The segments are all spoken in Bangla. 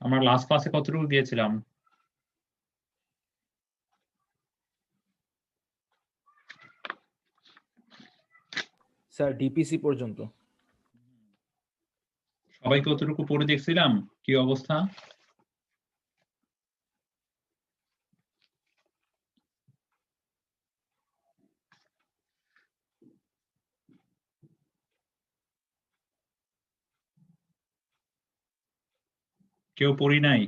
আমরা লাস্ট ক্লাসে কতটুকু গিয়েছিলাম? স্যার ডিপিসি পর্যন্ত। সবাই কতটুকু পড়ে দেখছিলাম কি অবস্থা? কেউ পড়ি নাই?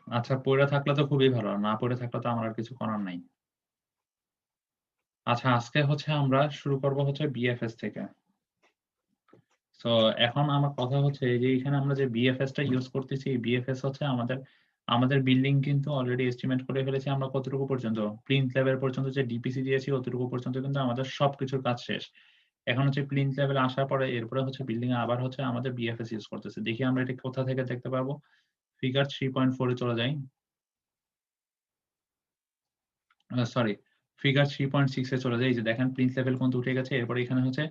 আচ্ছা, পড়ে থাকলে তো খুবই ভালো, না পড়ে থাকলে তো আমার আর কিছু করার নাই। আচ্ছা, আজকে হচ্ছে আমরা শুরু করব হচ্ছে বিএফএস থেকে। তো এখন আমার কথা হচ্ছে এই যে এখানে আমরা যে বিএফএস টা ইউজ করতেছি, বিএফএস হচ্ছে আমাদের বিল্ডিং কিন্তু অলরেডি এস্টিমেট করে ফেলেছি আমরা কতটুকু পর্যন্ত, প্লিন্থ লেভেল পর্যন্ত যে ডিপিসি দিয়েছি অতটুকু পর্যন্ত কিন্তু আমাদের সবকিছুর কাজ শেষ। এখন হচ্ছে প্লিন্থ লেভেল আসার পরে এরপরে হচ্ছে বিল্ডিং এ আবার হচ্ছে আমাদের বিএফএস ইউজ করতেছে। দেখি আমরা এটা কোথা থেকে দেখতে পারবো। ফিগার 3.4 এ চলে যাই। সরি, ফিগার 3.6 এ চলে যাই। এই যে দেখেন প্লিন্থ লেভেল কিন্তু উঠে গেছে। এরপরে এখানে হচ্ছে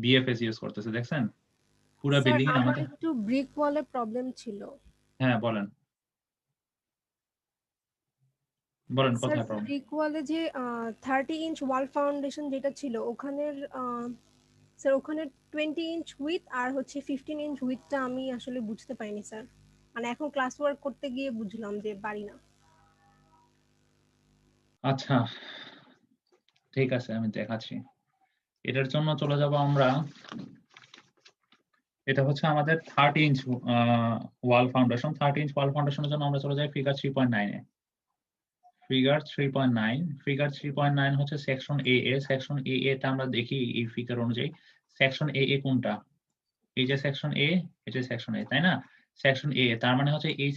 বিএফএস ইউজ করতেছে, দেখছেন? পুরো স্যার বিল্ডিং এ আমার আমাদের। একটু ব্রিক ওয়ালে প্রবলেম ছিল। হ্যাঁ, বলেন বলেন স্যার কোথায় প্রবলেম? ব্রিক ওয়ালে যে 30 ইঞ্চ ওয়াল ফাউন্ডেশন যেটা ছিল ওখানের স্যার ওখানে 20 ইঞ্চ উইথ আর হচ্ছে 15 ইঞ্চ উইথটা আমি আসলে বুঝতে পারিনি স্যার। মানে এখন ক্লাস ওয়ার্ক করতে গিয়ে বুঝলাম যে পারি না। আচ্ছা, ঠিক আছে, আমি দেখাচ্ছি। এটার জন্য চলে যাব আমরা। এটা হচ্ছে আমাদের 30 ইঞ্চ ওয়াল ফাউন্ডেশন। 30 ইঞ্চ ওয়াল ফাউন্ডেশনের জন্য আমরা চলে যাই ফিগার 3.9 এ। ফিগার 3.9, ফিগার 3.9 হচ্ছে সেকশন এ এ। সেকশন এ এ টা আমরা দেখি এই ফিগার অনুযায়ী। সেকশন এ এ কোনটা? এই যে সেকশন এ, এই যে সেকশন এ, তাই না? সেকশন এ, তার মানে হচ্ছে এই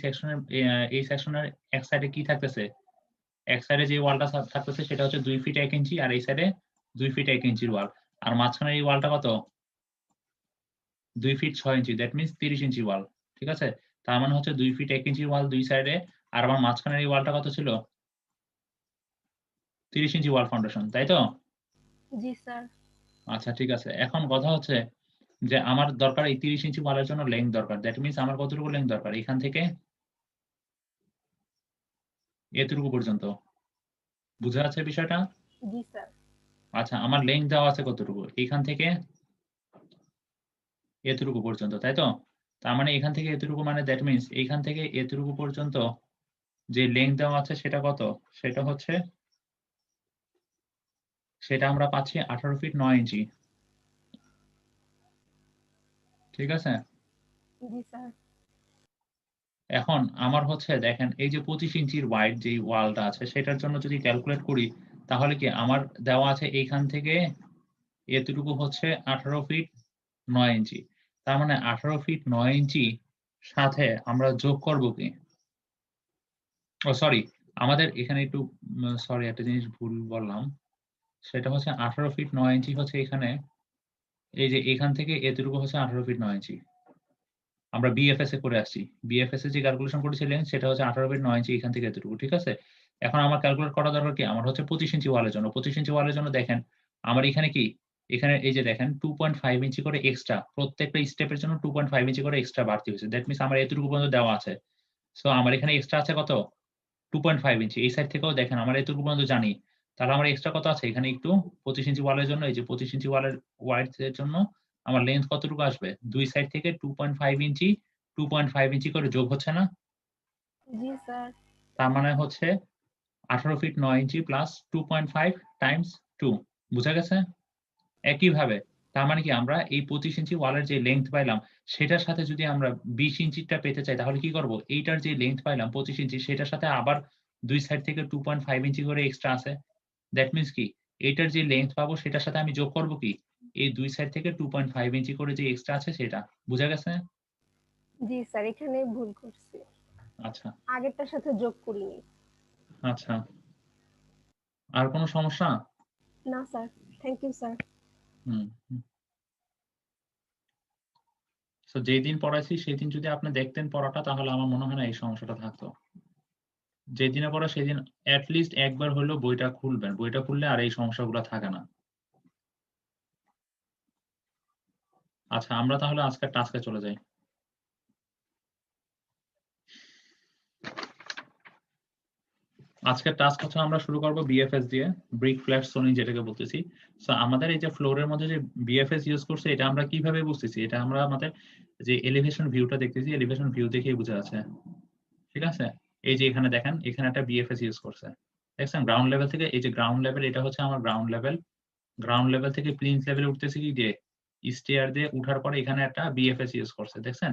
সেকশনের এক সাইডে কি থাকতেছে? এক সাইডে যে ওয়ালটা থাকতেছে সেটা হচ্ছে 2 ফিট 1 ইঞ্চি, আর এই সাইডে 2 ফিট 1 ইঞ্চির ওয়াল। আর মাঝখানে এই ওয়ালটা কত? 2 ফিট 6 ইঞ্চি, দ্যাট মিনস 30 ইঞ্চি ওয়াল। ঠিক আছে? তার মানে হচ্ছে 2 ফিট 1 ইঞ্চির ওয়াল দুই সাইডে, আর আমার মাঝখানের এই ওয়ালটা কত ছিল? 30 ইঞ্চি ওয়াল ফাউন্ডেশন, তাই তো? জি স্যার। আচ্ছা, ঠিক আছে। এখন কথা হচ্ছে যে আমার দরকার এই 30 ইঞ্চি ওয়ালের জন্য লেংথ দরকার। দ্যাট মিনস আমার কতটুকু লেংথ দরকার? এখান থেকে এতটুকু পর্যন্ত। বুঝা যাচ্ছে বিষয়টা? জি স্যার। আচ্ছা, আমার লেংথ দেওয়া আছে কতটুকু? এখান থেকে এতটুকু পর্যন্ত, তাই তো? তার মানে এখান থেকে এতটুকু মানে দ্যাট মিনস এইখান থেকে এতটুকু পর্যন্ত যে লেংথ দেওয়া আছে সেটা কত? সেটা আমরা পাচ্ছি 18 ফিট 9 ইঞ্চি। ঠিক আছে? জি স্যার। এখন আমার হচ্ছে দেখেন এই যে 25 ইঞ্চির ওয়াইড যে ওয়ালটা আছে সেটার জন্য যদি ক্যালকুলেট করি তাহলে কি আমার দেওয়া আছে এইখান থেকে এতটুকু হচ্ছে 18 ফিট 9 ইঞ্চি। তার মানে 18 ফিট 9 ইঞ্চি সাথে আমরা যোগ করব কি? ও সরি, আমাদের এখানে একটু সরি, একটা জিনিস ভুল বললাম। সেটা হচ্ছে 18 ফিট 9 ইঞ্চি হচ্ছে এখানে, এই যে এখান থেকে এতটুকু হচ্ছে 18 ফিট 9 ইঞ্চি। আমরা বিএফএস এ করে আসছি। বিএফএস এ যে ক্যালকুলেশন করেছিলেন সেটা হচ্ছে 18 ফিট 9 ইঞ্চি এখান থেকে এতটুকু। ঠিক আছে? এখন আমার ক্যালকুলেট করা দরকার কি? আমার হচ্ছে 25 ইঞ্চি ওয়ালের জন্য। 25 ইঞ্চি ওয়ালের জন্য দেখেন আমার এখানে কি? এখানে এই যে দেখেন 2.5 ইঞ্চি করে এক্সট্রা, প্রত্যেকটা স্টেপের জন্য 2.5 ইঞ্চি করে এক্সট্রা বাড়তি হয়েছে। দ্যাট মিনস আমার এতটুকু পর্যন্ত দেওয়া আছে। সো আমার এখানে এক্সট্রা আছে কত? 2.5 ইঞ্চি। এই সাইড থেকেও দেখেন আমার এতটুকু পর্যন্ত জানি। তাহলে আমার এক্সট্রা কত আছে? এখানে একটু 25 ইঞ্চি ওয়ালের জন্য, এই যে 25 ইঞ্চি ওয়ালের ওয়াইড এর জন্য আমার লেন্থ কতটুকু আসবে? দুই সাইড থেকে 2.5 ইঞ্চি 2.5 ইঞ্চি করে যোগ হচ্ছে না? জি স্যার। তার মানে হচ্ছে 18 ফিট 9 ইঞ্চি প্লাস 2.5 টাইমস 2। বুঝা গেছে? একইভাবে তার মানে কি আমরা এই 25 ইঞ্চি ওয়ালের যে লেংথ পাইলাম সেটার সাথে যদি আমরা 20 ইঞ্চিটা পেতে চাই তাহলে কি করব? এইটার যে লেংথ পাইলাম 25 ইঞ্চি সেটার সাথে আবার দুই সাইড থেকে 2.5 ইঞ্চি করে এক্সট্রা আছে। দ্যাট মিনস কি? এইটার যে লেংথ পাবো সেটার সাথে আমি যোগ করব কি? এই দুই সাইড থেকে 2.5 ইঞ্চি করে যে এক্সট্রা আছে সেটা। বুঝা গেছে? জি স্যার, এখানে ভুল করছি। আচ্ছা আগেরটার সাথে যোগ করিনি। আচ্ছা, আর কোনো সমস্যা? না স্যার। Thank you sir. হুম হুম। তো যেই দিন পড়াইছি সেই দিন যদি আপনি দেখতেন পড়াটা তাহলে আমার মনে হয় না এই সমস্যাটা থাকতো। যেদিনে পড়া সেদিন এট লিস্ট একবার হলেও বইটা খুলবেন। বইটা খুললে আর এই সমস্যাগুলো থাকে না। আচ্ছা আমরা তাহলে আজকের টাস্কে চলে যাই। আজকের টাস্ক হচ্ছে আমরা শুরু করব বিএফএস দিয়ে, ব্রিক ফ্ল্যাট সোলিং যেটাকে বলতেছি। সো আমাদের এই যে ফ্লোরের মধ্যে যে বিএফএস ইউজ করছে এটা আমরা কিভাবে বুঝতেছি, এটা আমরা আমাদের যে এলিভেশন ভিউটা দেখতেছি, এলিভেশন ভিউ দেখেই বোঝা যাচ্ছে। ঠিক আছে, এই যে এখানে দেখেন এখানে একটা বিএফএস ইউজ করছে, দেখছেন গ্রাউন্ড লেভেল থেকে, এই যে গ্রাউন্ড লেভেল এটা হচ্ছে আমার গ্রাউন্ড লেভেল, গ্রাউন্ড লেভেল থেকে প্লিন্থ লেভেলে উঠতেছে কি দিয়ে স্টেয়ার দিয়ে উঠার পরে এখানে একটা বিএফএস ইউজ করছে, দেখছেন।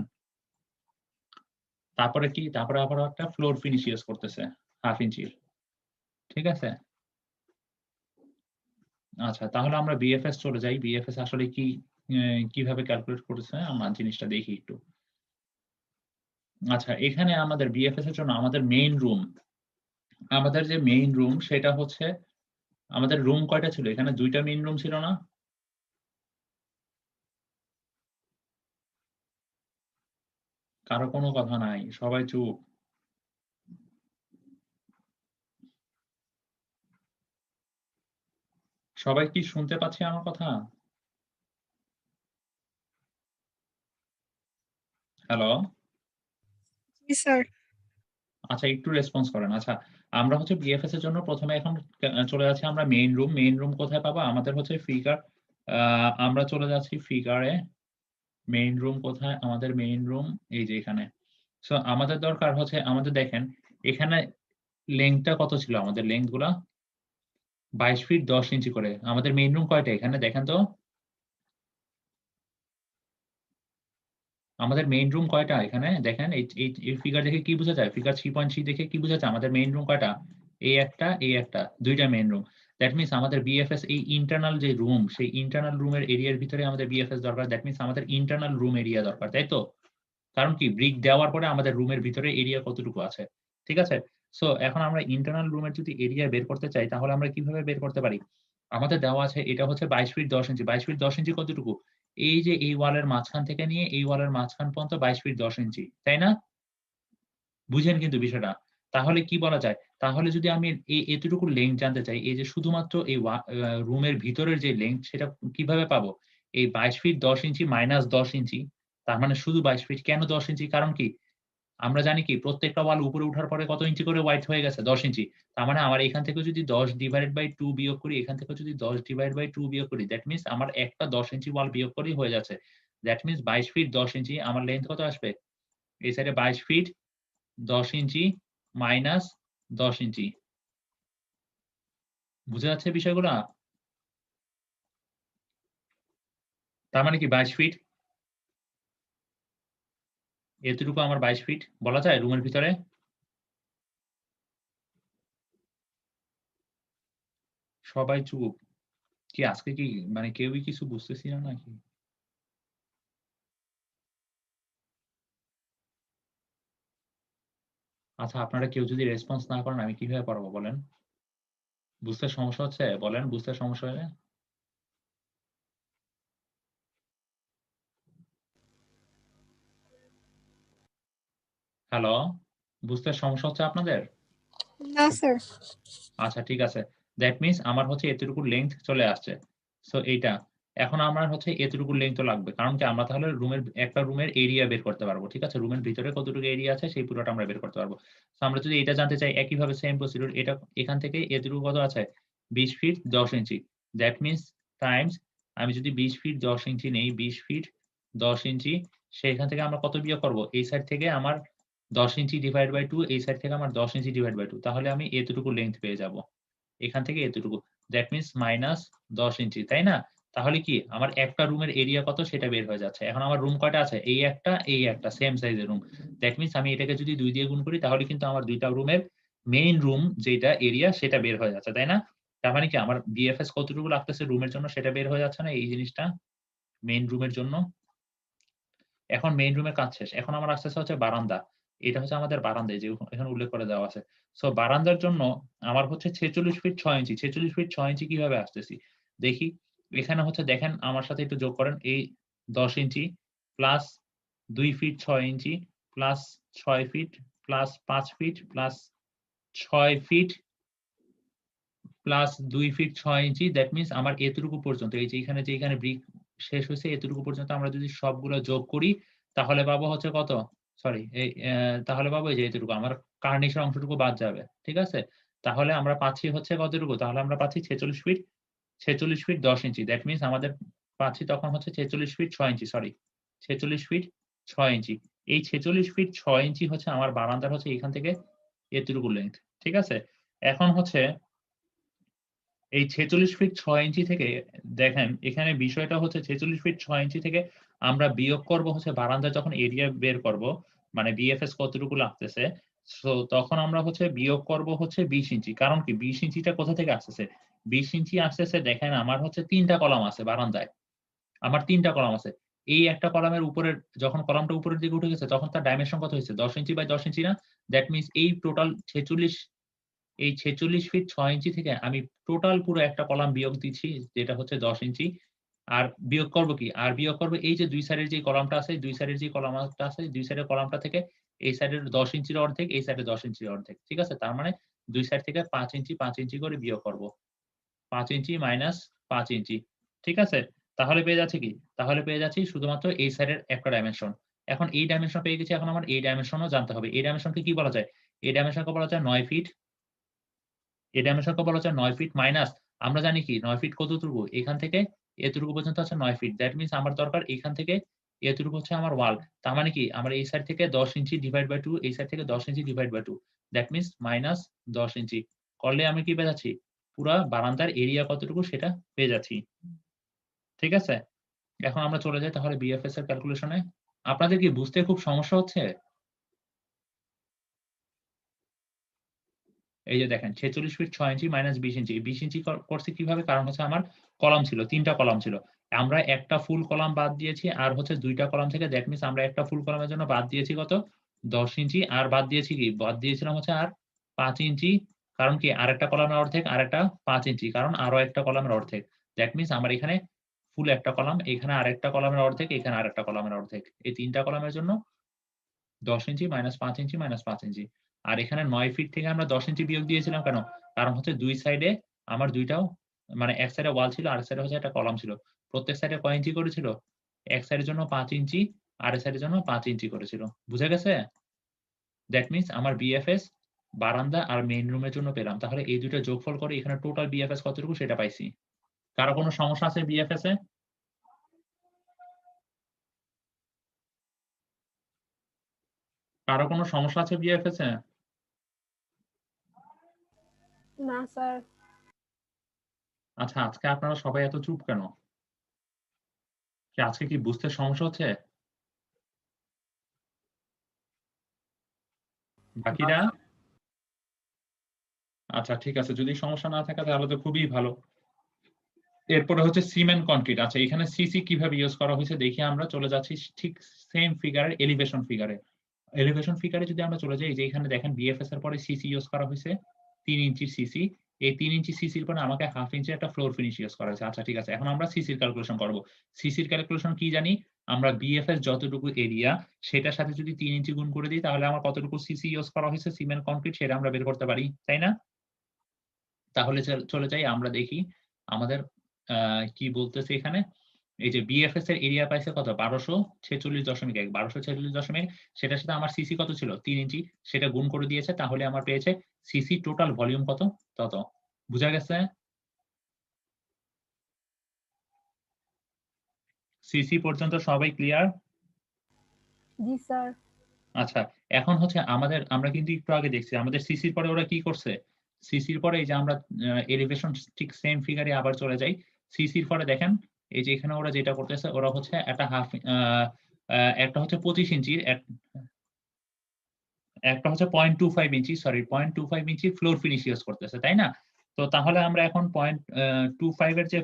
তারপরে কি, তারপরে আবার একটা ফ্লোর ফিনিশ ইউজ করতেছে 1/2 ইঞ্চির। ঠিক আছে, আচ্ছা তাহলে আমরা বিএফএস চলে যাই, বিএফএস আসলে কি কিভাবে ক্যালকুলেট করেছে আমরা জিনিসটা দেখি একটু। আচ্ছা এখানে আমাদের বিএফএস এর জন্য আমাদের মেইন রুম, আমাদের যে মেইন রুম সেটা হচ্ছে, আমাদের রুম কয়টা ছিল এখানে, 2টা মেইন রুম ছিল না? কারো কোনো কথা নাই, সবাই চুপ। সবাই কি শুনতে পাচ্ছে আমার কথা? হ্যালো, জি স্যার। আচ্ছা একটু রেসপন্স করেন। আচ্ছা আমরা হচ্ছে বিএফএস এর জন্য প্রথমে এখন চলে যাচ্ছি আমরা মেইন রুম। মেইন রুম কোথায় পাবো, আমাদের হচ্ছে ফিগার, আমরা চলে যাচ্ছি ফিগারে। মেইন রুম কোথায়, আমাদের মেইন রুম এই যে এখানে। সো আমাদের দরকার হচ্ছে, আমাদের দেখেন এখানে লেংথটা কত ছিল, আমাদের লেংথ গুলা 22 ফিট 10 ইঞ্চি করে। আমাদের মেইন রুম কয়টা এখানে দেখেন তো, আমাদের মেইন রুম কয়টা এখানে দেখেন, এই ফিগার দেখে কি বোঝা যায়, ফিগার 3.3 দেখে কি বোঝা যায়, আমাদের মেইন রুম কয়টা, এই একটা এই একটা, 2টা মেইন রুম। দ্যাট মিন্স আমাদের বিএফএস এই ইন্টারনাল যে রুম, সেই ইন্টারনাল রুমের এরিয়ার ভিতরে আমাদের বিএফএস দরকার। দ্যাট মিন্স আমাদের ইন্টারনাল রুম এরিয়া দরকার, তাই তো? কারণ কি, ব্রিক দেওয়ার পরে আমাদের রুমের ভিতরে এরিয়া কতটুকু আছে। ঠিক আছে, সো এখন আমরা ইন্টারনাল রুমের যদি এরিয়া বের করতে চাই তাহলে আমরা কিভাবে বের করতে পারি, আমাদের দেওয়া আছে এটা হচ্ছে 22 ফিট 10 ইঞ্চি। 22 ফিট 10 ইঞ্চি কতটুকু, এই যে এই ওয়ালের মাঝখান থেকে নিয়ে এই ওয়ালের মাঝখান পর্যন্ত 22 ফিট 10 ইঞ্চি, তাই না? বুঝেন কিন্তু বিষয়টা। তাহলে কি বলা যায়, তাহলে যদি আমি এতটুকু লেংথ জানতে চাই, এই যে শুধুমাত্র এই রুমের ভিতরের যে লেংথ সেটা কিভাবে পাবো, এই 22 ফিট 10 ইঞ্চি মাইনাস 10 ইঞ্চি, তার মানে শুধু 22 ফিট। কেন 10 ইঞ্চি, কারণ কি, আমরা জানি কি প্রত্যেকটা ওয়াল উপরে উঠার পরে কত ইঞ্চি করে ওয়াইড হয়ে গেছে, 10 ইঞ্চি। তার মানে আমার এখান থেকে যদি 10 ডিভাইডেড বাই 2 বিয়োগ করি, এখান থেকে যদি 10 ডিভাইড বাই 2 বিয়োগ করি, দ্যাট মিন্স আমার একটা 10 ইঞ্চি ওয়াল বিয়োগ করেই হয়ে যাচ্ছে। দ্যাট মিন্স 22 ফিট 10 ইঞ্চি, আমার লেন্থ কত আসবে, এই সাইডে 22 ফিট 10 ইঞ্চি মাইনাস 10 ইঞ্চি। বুঝা যাচ্ছে বিষয়গুলা? তার মানে কি 22 ফিট, এতটুকু আমার 22 ফিট বলা যায় রুমের ভিতরে। সবাই চুপ, কি আজকে কি মানে কেউই কিছু বুঝতেছি না নাকি? আচ্ছা আপনারা কেউ যদি রেসপন্স না করেন আমি কিভাবে পারবো বলেন? বুঝতে সমস্যা হচ্ছে বলেন, বুঝতে সমস্যা হলে। হ্যালো, বুঝতে সমস্যা হচ্ছে আপনাদের? না স্যার। আচ্ছা ঠিক আছে, দ্যাট মিন্স আমার হচ্ছে এতটুকু লেংথ চলে আসছে। সো এইটা এখন আমার হচ্ছে এতটুকু লেংথ লাগবে, কারণ কি আমরা তাহলে রুমের একটা রুমের এরিয়া বের করতে পারবো। ঠিক আছে, রুমের ভিতরে কতটুকু এরিয়া আছে সেই পুরোটা আমরা বের করতে পারবো। তো আমরা যদি এটা জানতে চাই একইভাবে সেম প্রসিডিউর, এটা এখান থেকে এতটুকু কত আছে, 20 feet 10 inch. That means times, আমি যদি 20 ফিট 10 ইঞ্চি নেই, 20 ফিট 10 ইঞ্চি, সেখান থেকে আমরা কত বিয়োগ করব, এই সাইড থেকে আমার 10 ইঞ্চি ডিভাইড বাই 2, এই সাইড থেকে আমার 10 ইঞ্চি ডিভাইড বাই 2, তাহলে আমি এতটুকু লেংথ পেয়ে যাব এখান থেকে এতটুকু। দ্যাট মিন্স মাইনাস 10 ইঞ্চি, তাই না? তাহলে কি আমার একটা রুমের এরিয়া কত সেটা বের হয়ে যাচ্ছে। এখন আমার রুম কয়টা আছে, এই একটা সেম সাইজের রুম। দ্যাট মিন্স আমি এটাকে যদি 2 দিয়ে গুণ করি তাহলে কিন্তু আমার 2টা রুমের মেইন রুম যেটা এরিয়া সেটা বের হয়ে যাচ্ছে, তাই না? তার মানে কি আমার বিএফএস কতটুকু লাগতেছে রুমের জন্য সেটা বের হয়ে যাচ্ছে না এই জিনিসটা, মেইন রুমের জন্য। এখন মেইন রুমের কাজ শেষ। এখন আমার আসতেছে হচ্ছে বারান্দা। এটা হচ্ছে আমাদের বারান্দা, এই যে এখানে উল্লেখ করে দেওয়া আছে। সো বারান্দার জন্য আমার হচ্ছে 46 ফিট 6 ইঞ্চি। 46 ফিট 6 ইঞ্চি কিভাবে আসতেছি? দেখি। এখানে হচ্ছে দেখেন আমার সাথে একটু যোগ করেন। এই 10 inch plus 2 feet 6 inch plus 6 feet plus 5 feet plus 6 feet plus 2 feet 6 inch. That means আমার এতটুকু পর্যন্ত এই যে এখানে ব্রিক শেষ হয়েছে এতটুকু পর্যন্ত আমরা যদি সবগুলো যোগ করি তাহলে পাবো হচ্ছে কত, সরি এই তাহলে পাবো এই যে এতটুকু আমার কার্নিশের অংশটুকু বাদ যাবে। ঠিক আছে? তাহলে আমরা পাচ্ছি হচ্ছে কতটুকু? তাহলে আমরা পাচ্ছি 46 ফিট 10 ইঞ্চি। দ্যাট মিনস আমাদের পাচ্ছি তখন হচ্ছে 46 ফিট 6 ইঞ্চি, সরি 46 ফিট 6 ইঞ্চি। এই 46 ফিট 6 ইঞ্চি হচ্ছে আমার বারান্দার হচ্ছে এখান থেকে এতটুকু লেংথ। ঠিক আছে? এখন হচ্ছে এই 46 ফিট 6 ইঞ্চি থেকে দেখেন এখানে বিষয়টা হচ্ছে 46 ফিট 6 ইঞ্চি থেকে আমরা বিয়োগ করব হচ্ছে বারান্দার যখন এরিয়া বের করব, মানে বিএফএস কতটুকু লাগতেছে। সো তখন আমরা হচ্ছে বিয়োগ করব হচ্ছে 20 ইঞ্চি। কারণ কি 20 ইঞ্চিটা কোথা থেকে আসতেছে? 20 ইঞ্চি আসতেছে দেখেন আমার হচ্ছে ৩ টা কলাম আছে বারান্দায়। আমার ৩ টা কলাম আছে। এই একটা কলামের উপরের যখন কলামটা উপরের দিকে উঠে গেছে তখন তার ডাইমেনশন কত হইছে? 10 ইঞ্চি বাই 10 ইঞ্চি না? দ্যাট মিনস এই টোটাল 46 এই 46 ফিট 6 ইঞ্চি থেকে আমি টোটাল পুরো একটা কলাম বিয়োগ দিচ্ছি যেটা হচ্ছে 10 ইঞ্চি। আর বিয়োগ করব কি? আর বিয়োগ করব এই যে ২ সাইডের যে কলামটা আছে, ২ সাইডের যে কলামটা আছে, ২ সাইডের কলামটা থেকে এই সাইডের 10 ইঞ্চির অর্ধেক, এই সাইডে 10 ইঞ্চির অর্ধেক। ঠিক আছে? তার মানে ২ সাইড থেকে ৫ ইঞ্চি, ৫ ইঞ্চি করে বিয়োগ করব। ৫ ইঞ্চি মাইনাস ৫ ইঞ্চি। ঠিক আছে? তাহলে পেয়ে যাচ্ছি কি? তাহলে পেয়ে যাচ্ছি শুধুমাত্র এই সাইডের একটা ডাইমেনশন। এখন এই ডাইমেনশন পেয়ে গেছি, এখন আমার এই ডাইমেনশনও জানতে হবে। এই ডাইমেনশনকে কি বলা যায়? এই ডাইমেনশনকে বলা যায় ৯ ফিট। এই ডাইমেনশনকে বলা হচ্ছে ৯ ফিট মাইনাস আমরা জানি কি ৯ ফিট কতটুকু? এখান থেকে এতটুকু পর্যন্ত আছে ৯ ফিট। দ্যাট মিনস আমার দরকার এখান থেকে এতটুকু হচ্ছে আমার ওয়াল। তার মানে কি আমরা এই সাইড থেকে ১০ ইঞ্চি ডিভাইড বাই ২, এই সাইড থেকে ১০ inch divide by ২। That means minus ১০ inch. করলে আমি কি পেয়ে যাচ্ছি? পুরা বারান্দার এরিয়া কতটুকু সেটা পেয়ে যাচ্ছি। ঠিক আছে? এখন আমরা চলে যাই তাহলে বিএফএস এর ক্যালকুলেশন এ। আপনাদের কি বুঝতে খুব সমস্যা হচ্ছে? এই যে দেখেন 46 ফিট 6 ইঞ্চি মাইনাস 20 ইঞ্চি। 20 ইঞ্চি করছি কিভাবে? কারণ হচ্ছে আমার কলাম ছিল, ৩ টা কলাম ছিল। আমরা একটা ফুল কলাম বাদ দিয়েছি আর হচ্ছে ২ টা কলাম থেকে দ্যাট মিনস আমরা একটা ফুল কলামের জন্য বাদ দিয়েছি কত? ১০ ইঞ্চি আর বাদ দিয়েছি কি? বাদ দিয়েছিলাম হচ্ছে আর ৫ ইঞ্চি। কারণ কি? আরেকটা কলামের অর্ধেক, আরেকটা ৫ ইঞ্চি। কারণ আরো একটা কলামের অর্ধেক। দ্যাট মিনস আমার এখানে ফুল একটা কলাম, এখানে আরেকটা কলামের অর্ধেক, এখানে আরেকটা কলামের অর্ধেক। এই ৩ টা কলামের জন্য ১০ ইঞ্চি মাইনাস ৫ ইঞ্চি মাইনাস ৫ ইঞ্চি। আর এখানে ৯ ফিট থেকে আমরা ১০ ইঞ্চি বিয়োগ দিয়েছিলাম কেন? কারণ হচ্ছে ২ সাইডে আমার ২ টাও মানে এক সাইডে ওয়াল ছিল, আরেক সাইডে হচ্ছে একটা কলাম ছিল। প্রত্যেক সাইডে কয় ইঞ্চি করে ছিল? এক সাইডের জন্য ৫ ইঞ্চি, আরেক সাইডের জন্য ৫ ইঞ্চি করে ছিল। বুঝা গেছে? দ্যাট মিনস আমার বিএফএস বারান্দা আর মেইন রুমের জন্য পেলাম। তাহলে এই ২ টা যোগফল করে এখানে টোটাল বিএফএস কতটুকু সেটা পাইছি। কারো কোনো সমস্যা আছে বিএফএস এ? কারো কোনো সমস্যা আছে বিএফএস এ? না স্যার। আচ্ছা, আজকে আপনারা সবাই এত চুপ কেন? কি আজকে কি বুঝতে সমস্যা হচ্ছে? বাকিরা? আচ্ছা ঠিক আছে। যদি সমস্যা না থাকে তাহলে তো খুবই ভালো। এরপরে হচ্ছে সিমেন্ট কনক্রিট। আচ্ছা এখানে সিসি কিভাবে ইউজ করা হয়েছে দেখি আমরা চলে যাচ্ছি ঠিক সেম ফিগারে এলিভেশন ফিগারে। এলিভেশন ফিগারে যদি আমরা চলে যাই এই যে এখানে দেখেন বিএফএস এর পরে সিসি ইউজ করা হয়েছে ৩ ইঞ্চির সিসি। এই ৩ ইঞ্চি সিসির পরে আমাকে 1/2 ইঞ্চি একটা ফ্লোর ফিনিশ ইউজ করা হয়েছে। আচ্ছা ঠিক আছে। এখন আমরা সিসির ক্যালকুলেশন করব। সিসির ক্যালকুলেশন কি জানি? আমরা বিএফএস যতটুকু এরিয়া সেটার সাথে যদি ৩ ইঞ্চি গুণ করে দিই তাহলে আমার কতটুকু সিসি ইউজ করা হয়েছে সিমেন্ট কনক্রিট সেটা আমরা বের করতে পারি। তাই না? তাহলে চলে যাই আমরা দেখি আমাদের কি বলতেছে এখানে। এই যে বিএফএস এর এরিয়া পাইছে কত? ১২৪৬.১ ১২৪৬ সেটার সাথে আমার সিসি কত ছিল? ৩ ইঞ্চি। সেটা গুণ করে দিয়েছে তাহলে আমার পেয়েছে সিসি টোটাল ভলিউম কত? তত। বুঝা গেছে? সিসি পর্যন্ত সবাই ক্লিয়ার? জি স্যার। আচ্ছা, এখন হচ্ছে আমরা কিন্তু একটু আগে দেখছি আমাদের সিসির পরে ওরা কি করছে? সিসির পরে এই যে আমরা এলিভেশন ঠিক সেম ফিগারে আবার চলে যাই। সিসির পরে দেখেন এই যে এখানে ওরা যেটা করতেছে ওরা হচ্ছে একটা হাফ একটা হচ্ছে ২৫ ইঞ্চির একটা হচ্ছে 0.25 ইঞ্চি সরি 0.25 ইঞ্চি ফ্লোর ফিনিশ ইউজ করতেছে, তাই না? তো তাহলে আমরা এখন 0.25 এর যে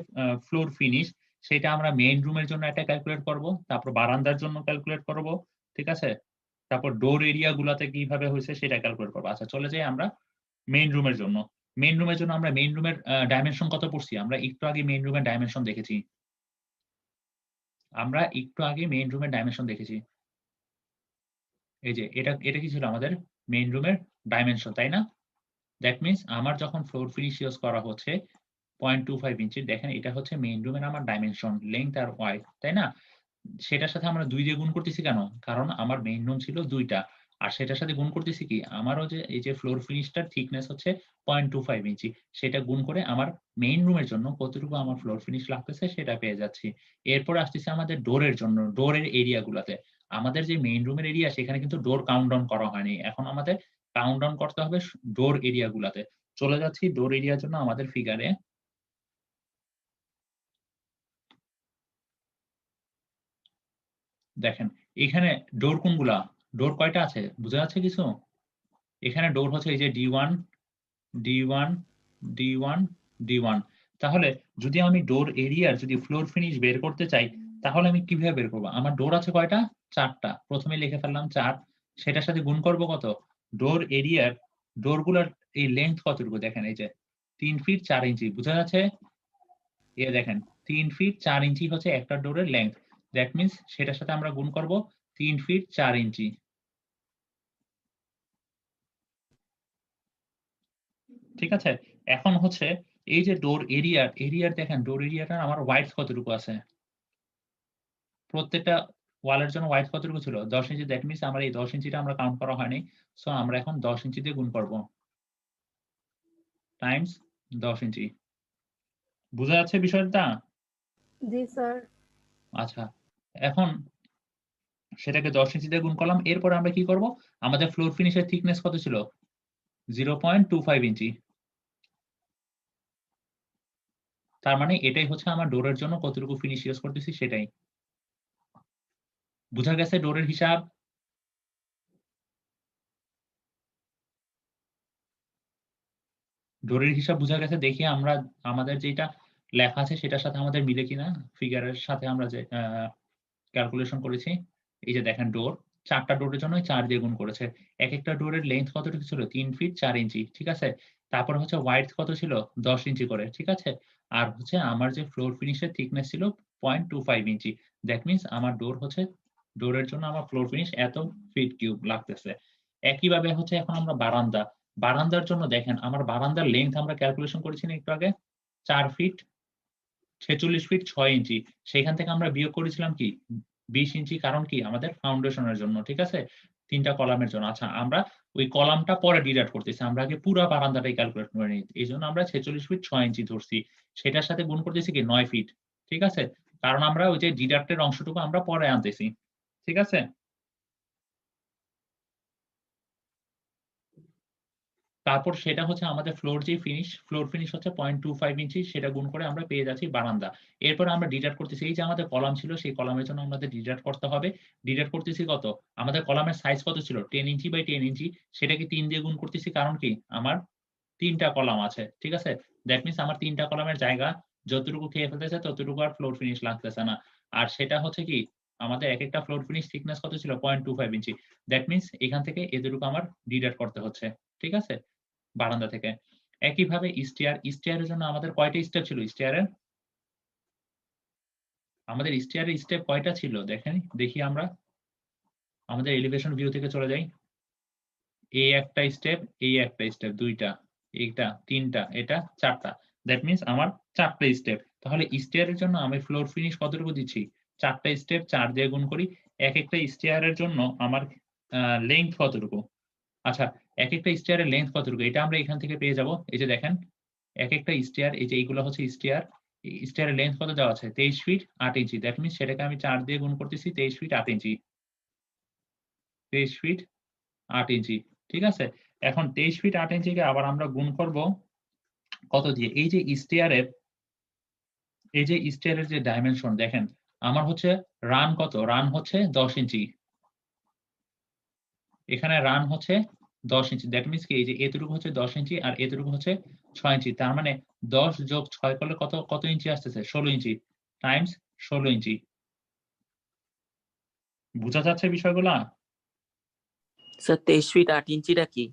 ফ্লোর ফিনিশ সেটা আমরা মেইন রুমের জন্য একটা ক্যালকুলেট করব। তারপর বারান্দার জন্য ক্যালকুলেট করব। ঠিক আছে? তারপর ডোর এরিয়া গুলাতে কিভাবে হইছে সেটা ক্যালকুলেট করব। আচ্ছা চলে যাই আমরা মেইন রুমের জন্য। মেইন রুমের জন্য আমরা মেইন রুমের ডাইমেনশন কত পড়ছি? আমরা একটু আগে মেইন রুমের ডাইমেনশন দেখেছি। আমরা একটু আগে মেইন রুমের ডাইমেনশন দেখেছি। এই যে এটা কি ছিল আমাদের মেইন রুমের ডাইমেনশন, তাই না? দ্যাট মিনস আমার যখন ফ্লোর ফিনিশ ইউজ করা হচ্ছে 0.25 ইঞ্চি। দেখেন এটা হচ্ছে মেইন রুমের আমার ডাইমেনশন, লেংথ আর ওয়াইড, তাই না? সেটার সাথে আমরা 2 দিয়ে গুণ করতেছি কেন? কারণ আমার মেইন রুম ছিল 2 টা। আর সেটার সাথে গুণ করতেছি কি? আমারও যে এই যে ফ্লোর ফিনিশটার থিকনেস হচ্ছে 0.25 ইঞ্চি। সেটা গুণ করে আমার মেইন রুমের জন্য কতটুকু আমার ফ্লোর ফিনিশ লাগতেছে সেটা পেয়ে যাচ্ছি। এরপরে আসতেছে আমাদের ডোরের জন্য, ডোরের এরিয়া গুলাতে। আমাদের যে মেইন রুমের এরিয়া সেখানে কিন্তু ডোর কাউন্ট ডাউন করা হয়নি। এখন আমাদের কাউন্ট ডাউন করতে হবে ডোর এরিয়া গুলাতে। চলে যাচ্ছি ডোর এরিয়ার জন্য আমাদের ফিগারে। দেখেন এখানে ডোর কোনগুলা? ডোর কয়টা আছে? বুঝা যাচ্ছে কিছু? এখানে ডোর হচ্ছে এই যে D1, D1, D1, D1। তাহলে যদি আমি ডোর এরিয়ার যদি ফ্লোর ফিনিশ বের করতে চাই, তাহলে আমি কিভাবে বের করব? আমার ডোর আছে কয়টা? 4 টা। প্রথমে লিখে ফেললাম 4, সেটার সাথে গুণ করব কত? ডোর এরিয়ার, ডোরগুলার এই লেংথ কতটুকু? দেখেন এই যে 3 ফিট 4 ইঞ্চি। বুঝা যাচ্ছে? দেখেন 3 ফিট 4 ইঞ্চি হচ্ছে একটা ডোরের লেংথ। দ্যাট মিনস সেটার সাথে আমরা গুণ করব 3 ফিট 4 ইঞ্চি। ঠিক আছে? এখন হচ্ছে এই যে ডোর এরিয়ার দেখেন ডোর এরিয়াটার আমার ওয়াইডথ কতটুকু আছে? প্রত্যেকটা ওয়ালের জন্য ওয়াইডথ কতটুকু ছিল? 10 ইঞ্চি। দ্যাট মিনস আমার এই 10 ইঞ্চিটা আমরা কাউন্ট করা হয়নি। সো আমরা এখন 10 ইঞ্চি দিয়ে গুণ করব। টাইমস 10 ইঞ্চি। বুঝা যাচ্ছে বিষয়টা? জি স্যার। আচ্ছা। এখন সেটাকে 10 ইঞ্চি দিয়ে গুণ করলাম। এরপরে আমরা কি করব? আমাদের ফ্লোর ফিনিশের থিকনেস কত ছিল? 0.25 ইঞ্চি। তার মানে এটাই হচ্ছে আমার ডোরের জন্য কতটুকু ফিনিশ ইউজ করতেছি সেটাই। বুঝা গেছে ডোরের হিসাব? ডোরের হিসাব বুঝা গেছে। দেখি আমরা আমাদের যেটা লেখা আছে সেটার সাথে আমাদের মিলে কিনা। ফিগারের সাথে আমরা যে ক্যালকুলেশন করেছি। এই যে দেখেন ডোর, ৪ টা ডোরের জন্য ৪ দিয়ে গুণ করেছে। একেকটা ডোরের লেংথ কতটুকু ছিল? ৩ ফিট ৪ ইঞ্চি। ঠিক আছে? তারপর হচ্ছে ওয়াইডথ কত ছিল? ১০ ইঞ্চি করে। ঠিক আছে? আর হচ্ছে আমার যে ফ্লোর ফিনিশ এর থিকনেস ছিল 0.25 ইঞ্চি। দ্যাট মিনস আমার ডোর হচ্ছে ডোরের জন্য আমার ফ্লোর ফিনিশ এত ফিট কিউব লাগতেছে। একইভাবে হচ্ছে এখন আমরা বারান্দা। বারান্দার জন্য দেখেন আমার বারান্দার লেংথ আমরা ক্যালকুলেশন করেছি না একটু আগে? ৪ ফিট ৪৬ ফিট ৬ ইঞ্চি। সেখান থেকে আমরা বিয়োগ করেছিলাম কি? ২০ ইঞ্চি। কারণ কি? আমাদের ফাউন্ডেশনের জন্য। ঠিক আছে? ৩ টা কলামের জন্য। আচ্ছা আমরা ওই কলামটা পরে ডিডাক্ট করতেছি। আমরা আগে পুরা বারান্দাটাই ক্যালকুলেট করে নিই। এজন্য আমরা ৪৬ ফিট ৬ ইঞ্চি ধরছি। সেটার সাথে গুণ করতেছি কি? ৯ ফিট। ঠিক আছে? কারণ আমরা ওই যে ডিডাক্টের অংশটুকু আমরা পরে আনতেছি। ঠিক আছে? তারপর সেটা হচ্ছে আমাদের ফ্লোর ফিনিশ হচ্ছে 0.25 ইঞ্চি, সেটা গুণ করে আমরা পেয়ে যাচ্ছি বারান্দা। এরপর আমরা ডিডাক্ট করতেছি এই যে আমাদের কলাম ছিল সেই কলামের জন্য আমাদের ডিডাক্ট করতে হবে। ডিডাক্ট করতেছি কত? আমাদের কলামের সাইজ কত ছিল? 10 ইঞ্চি বাই 10 ইঞ্চি। সেটাকে ৩ দিয়ে গুণ করতেছি কারণ কি? আমার ৩ টা কলাম আছে। ঠিক আছে? দ্যাট মিনস আমার ৩ টা কলামের জায়গা যতটুকু খেয়ে ফেলতেছে ততটুকু আর ফ্লোর ফিনিশ লাগতেছে না। আর সেটা হচ্ছে কি? আমাদের একেকটা ফ্লোর ফিনিশ থিকনেস কত ছিল? 0.25 ইঞ্চি। দ্যাট মিনস এখান থেকে এতটুকু আমার ডিডাক্ট করতে হচ্ছে। ঠিক আছে? বারান্দা থেকে। একইভাবে স্টেয়ারের জন্য আমাদের কয়টা স্টেপ ছিল স্টেয়ারের? আমাদের স্টেয়ারের স্টেপ কয়টা ছিল দেখি আমরা। আমাদের এলিভেশন ভিউ থেকে চলে যাই। এই একটা স্টেপ, এই একটা স্টেপ, ২ টা, এইটা ৩ টা, এটা ৪ টা। দ্যাট মিনস আমার ৪ টা স্টেপ। তাহলে স্টেয়ারের জন্য আমি ফ্লোর ফিনিশ কতটুকু দিচ্ছি? ৪ টা স্টেপ ৪ দিয়ে গুণ করি। একেকটা স্টেয়ারের জন্য আমার লেংথ কতটুকু? আচ্ছা, একেকটা স্টেয়ারের লেংথ কতটুকু? এটা আমরা এখান থেকে পেয়ে যাবো। এই যে দেখেন একেকটা স্টেয়ার, এই যে এইগুলা হচ্ছে স্টেয়ার। এই স্টেয়ারের লেংথ কত দেওয়া আছে? ২৩ ফিট ৮ ইঞ্চি। দ্যাট মিনস সেটাকে আমি ৪ দিয়ে গুণ করতেছি ২৩ ফিট ৮ ইঞ্চি। ২৩ ফিট ৮ ইঞ্চি। ঠিক আছে? এখন ২৩ ফিট ৮ ইঞ্চিকে আবার আমরা গুণ করব কত দিয়ে? এই যে স্টেয়ারের যে ডাইমেনশন দেখেন, আমার হচ্ছে রান কত? রান হচ্ছে ১০ ইঞ্চি। এখানে রান হচ্ছে ১০ ইঞ্চি। দ্যাট মিনস কি? এই যে এতটুকু হচ্ছে ১০ ইঞ্চি আর এতটুকু হচ্ছে ৬ ইঞ্চি। তার মানে ১০ যোগ ৬ করলে কত ইঞ্চি আসতেছে? ১৬ ইঞ্চি টাইমস ১৬ ইঞ্চি। বুঝা যাচ্ছে বিষয়গুলা? স্যার ২৩ ফিট ৮ ইঞ্চিটা কি?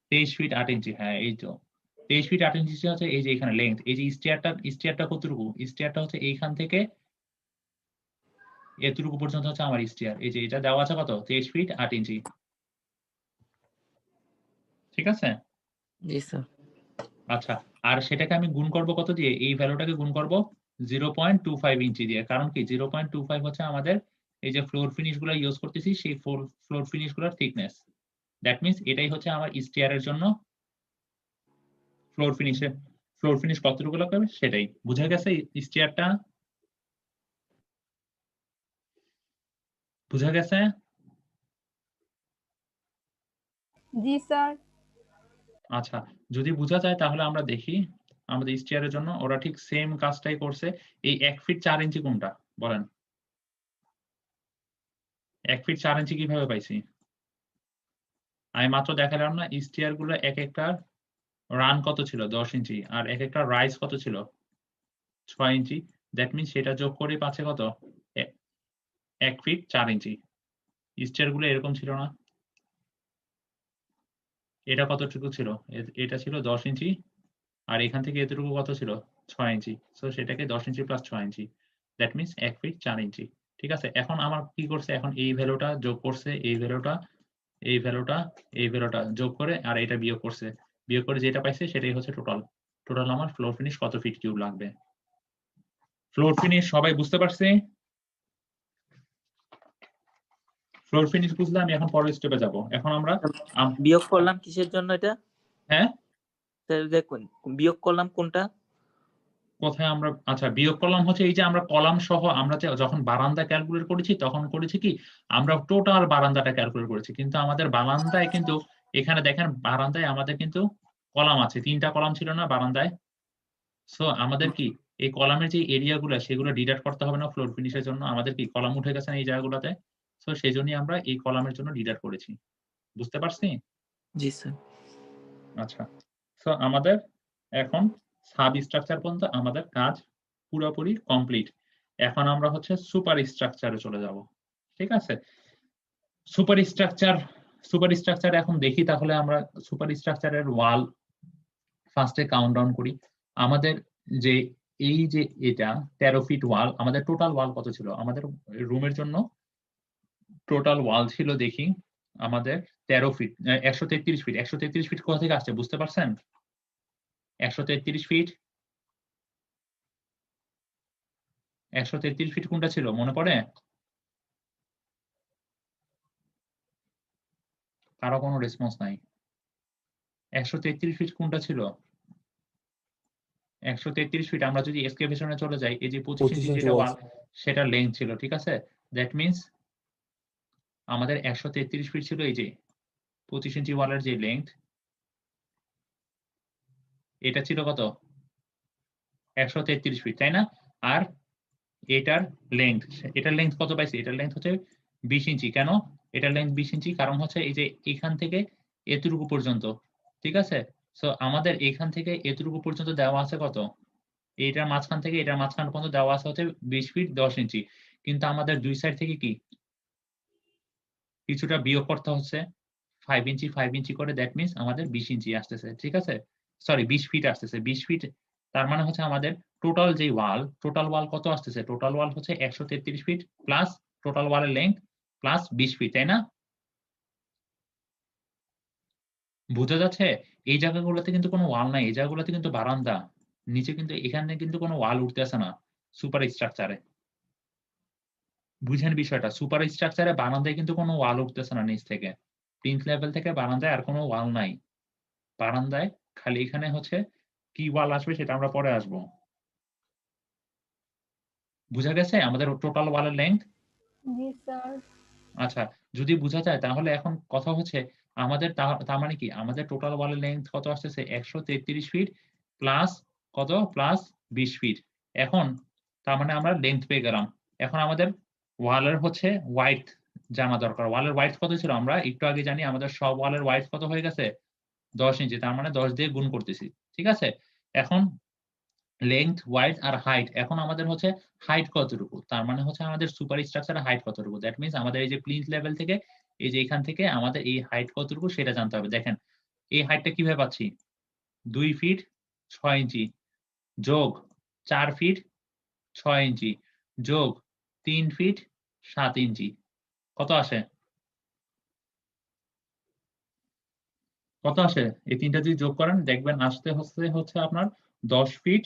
২৩ ফিট ৮ ইঞ্চি। হ্যাঁ, এই তো। ২৩ ফিট ৮ ইঞ্চি হচ্ছে এই যে এখানে লেংথ। এই যে স্টেয়ারটা কতটুকু? স্টেয়ারটা হচ্ছে এইখান থেকে এতটুকু পর্যন্ত হচ্ছে আমার স্টেয়ার। এই যে এটা দেওয়া আছে কত? ২৩ ফিট ৮ ইঞ্চি। ঠিক আছে? জি স্যার। আচ্ছা, আর সেটাকে আমি গুণ করব কত দিয়ে, এই ভ্যালুটাকে গুণ করব 0.25 ইঞ্চি দিয়ে। কারণ কি 0.25 হচ্ছে আমাদের এই যে ফ্লোর ফিনিশ গুলো ইউজ করতেছি সেই ফ্লোর ফিনিশ গুলোর থিকনেস। দ্যাট মিন্স এটাই হচ্ছে আমার স্টেয়ারের জন্য ফ্লোর ফিনিশ কতটুকু লাগবে সেটাই। বুঝা গেছে স্টেয়ারটা? বুঝা গেছে? জি স্যার। আচ্ছা, যদি বোঝা যায় তাহলে আমরা দেখি আমাদের স্টেয়ারের জন্য ওরা ঠিক সেম কাজটাই করছে। এই 1 ফিট 4 ইঞ্চি কোনটা বলেন? 1 ফিট 4 ইঞ্চি কিভাবে পাইছি? আমি মাত্র দেখালাম না স্টেয়ার গুলো এক একটার রান কত ছিল 10 ইঞ্চি আর এক একটা রাইজ কত ছিল 6 ইঞ্চি। দ্যাট মিন্স সেটা যোগ করে পাচ্ছে কত 1 ফিট 4 ইঞ্চি। স্টেয়ার গুলো এরকম ছিল না? এটা কতটুকু ছিল? এটা ছিল 10 ইঞ্চি আর এখান থেকে এতটুকু কত ছিল 6 ইঞ্চি। সো সেটাকে 10 inch plus 6 inch. That means 1 feet 4 inch. ঠিক আছে? এখন আমার কি করছে, এখন এই ভ্যালুটা যোগ করছে, এই ভ্যালুটা, এই ভ্যালুটা, এই ভ্যালুটা যোগ করে আর এটা বিয়োগ করছে। বিয়োগ করে যেটা পাইছে সেটাই হচ্ছে টোটাল। টোটাল আমার ফ্লোর ফিনিশ কত ফিট কিউব লাগবে। ফ্লোর ফিনিশ সবাই বুঝতে পারছে? ফ্লোর ফিনিশ বুঝলে আমি এখন পরের স্টেপে যাব। এখন আমরা বিয়োগ করলাম কিসের জন্য এটা? হ্যাঁ স্যার দেখুন বিয়োগ করলাম কোনটা? কোথায় আমরা, আচ্ছা বিয়োগ করলাম হচ্ছে এই যে আমরা কলাম সহ আমরা যখন বারান্দা ক্যালকুলেট করেছি তখন করেছি কি আমরা টোটাল বারান্দাটা ক্যালকুলেট করেছি, কিন্তু আমাদের বারান্দায় কিন্তু এখানে দেখেন বারান্দায় আমাদের কিন্তু কলাম আছে, 3টা কলাম ছিল না বারান্দায়। সো আমাদের কি এই কলামের যে এরিয়া গুলো সেগুলো ডিডাক্ট করতে হবে না ফ্লোর ফিনিশের জন্য, আমাদের কি কলাম উঠে গেছে না এই জায়গাগুলোতে। সো সেই জন্যই আমরা এই কলামের জন্য ডিডাক্ট করেছি। বুঝতে পারছি? জি স্যার। আচ্ছা, সো আমাদের এখন সাব স্ট্রাকচার পর্যন্ত আমাদের কাজ পুরোপুরি কমপ্লিট। এখন আমরা হচ্ছে সুপার স্ট্রাকচারে চলে যাব। ঠিক আছে? সুপার স্ট্রাকচার এখন দেখি তাহলে আমরা সুপার স্ট্রাকচারের ওয়াল ফার্স্টে কাউন্ট ডাউন করি। আমাদের যে এই যে এটা 13 ফিট ওয়াল, আমাদের টোটাল ওয়াল কত ছিল আমাদের রুমের জন্য? টোটাল ওয়াল ছিল দেখি আমাদের 13 ফিট 133 ফিট। 133 ফিট কোথা থেকে আসছে বুঝতে পারছেন? 133 ফিট, 133 ফিট কোনটা ছিল মনে পড়ে? কারো কোনো রেসপন্স নাই। 133 ফিট কোনটা ছিল? 133 ফিট আমরা যদি এক্সকেভেশনে চলে যাই, এই যে 25 ইঞ্চি 25 ইঞ্চি যেটা ওয়াল। ওয়াল সেটা লেন্থ ছিল, ঠিক আছে? দ্যাট মিন্স আমাদের 133 ফিট ছিল এই যে 25 ইঞ্চি ওয়ালের যে লেন্থ, এটা ছিল কত? 133 ফিট, তাই না? আর এটার লেন্থ কত পাইছি? এটার লেন্থ হচ্ছে 20 ইঞ্চি। কেন এটার লেন্থ 20 ইঞ্চি? কারণ হচ্ছে এই যে এখান থেকে এতটুকু পর্যন্ত, ঠিক আছে? সো আমাদের এখান থেকে এতটুকু পর্যন্ত দেওয়া আছে কত? এইটার মাঝখান থেকে এটার মাঝখান পর্যন্ত দেওয়া আছে হচ্ছে 20 ফিট 10 ইঞ্চি। কিন্তু আমাদের দুই সাইড থেকে কি কিছুটা বিয়োগ করতে হচ্ছে 5 ইঞ্চি 5 ইঞ্চি করে, দ্যাট মিন্স আমাদের 20 ইঞ্চি আসতেছে, ঠিক আছে? সরি 20 ফিট আসতেছে, 20 ফিট। তার মানে হচ্ছে আমাদের টোটাল ওয়াল কত আসতেছে? টোটাল ওয়াল হচ্ছে 133 ফিট প্লাস টোটাল ওয়ালের লেংথ প্লাস 20 ফিট, তাই না? বোঝা যাচ্ছে? এই জায়গাগুলোতে কিন্তু কোনো ওয়াল নাই, এই জায়গাগুলোতে কিন্তু বারান্দা। নিচে কিন্তু এখানে কিন্তু কোনো ওয়াল উঠতেছে না সুপার স্ট্রাকচারে। বুঝেন বিষয়টা? সুপার স্ট্রাকচারে বারান্দায় কিন্তু কোনো ওয়াল উঠতেছে না নিচ থেকে। প্লিন্থ লেভেল থেকে বারান্দায় আর কোনো ওয়াল নাই। বারান্দায় খালি এখানে হচ্ছে কি ওয়াল আসবে সেটা আমরা পরে আসবো। বুঝা গেছে আমাদের টোটাল ওয়ালের লেংথ? জি স্যার। আচ্ছা, যদি বুঝা যায় তাহলে এখন কথা হচ্ছে আমাদের তার মানে কি আমাদের টোটাল ওয়ালের লেংথ কত আসতেছে? 133 ফিট প্লাস কত? Plus 20 feet. এখন তার মানে আমরা লেংথ পেয়ে গেলাম। এখন আমাদের ওয়ালের হচ্ছে ওয়াইডথ জানা দরকার। ওয়ালের ওয়াইডথ কত ছিল? আমরা একটু আগে জানি আমাদের সব ওয়ালের ওয়াইডথ কত হয়ে গেছে? 10 ইঞ্চি। তার মানে 10 দিয়ে গুণ করতেছি। ঠিক আছে? এখন লেংথ, ওয়াইডথ আর হাইট। এখন আমাদের হচ্ছে হাইট কতটুকু? তার মানে হচ্ছে আমাদের সুপার স্ট্রাকচারের হাইট কতটুকু? দ্যাট মিন্স আমাদের এই যে প্লিন্থ লেভেল থেকে এই যে এখান থেকে আমাদের এই হাইট কতটুকু সেটা জানতে হবে। দেখেন এই হাইটটা কিভাবে পাচ্ছি? 2 ফিট 6 ইঞ্চি যোগ 4 ফিট 6 ইঞ্চি যোগ 3 ফিট 7 ইঞ্চি। কত আসে? কত আসে? এই তিনটা যদি যোগ করেন দেখবেন আসতে হচ্ছে আপনার 10 ফিট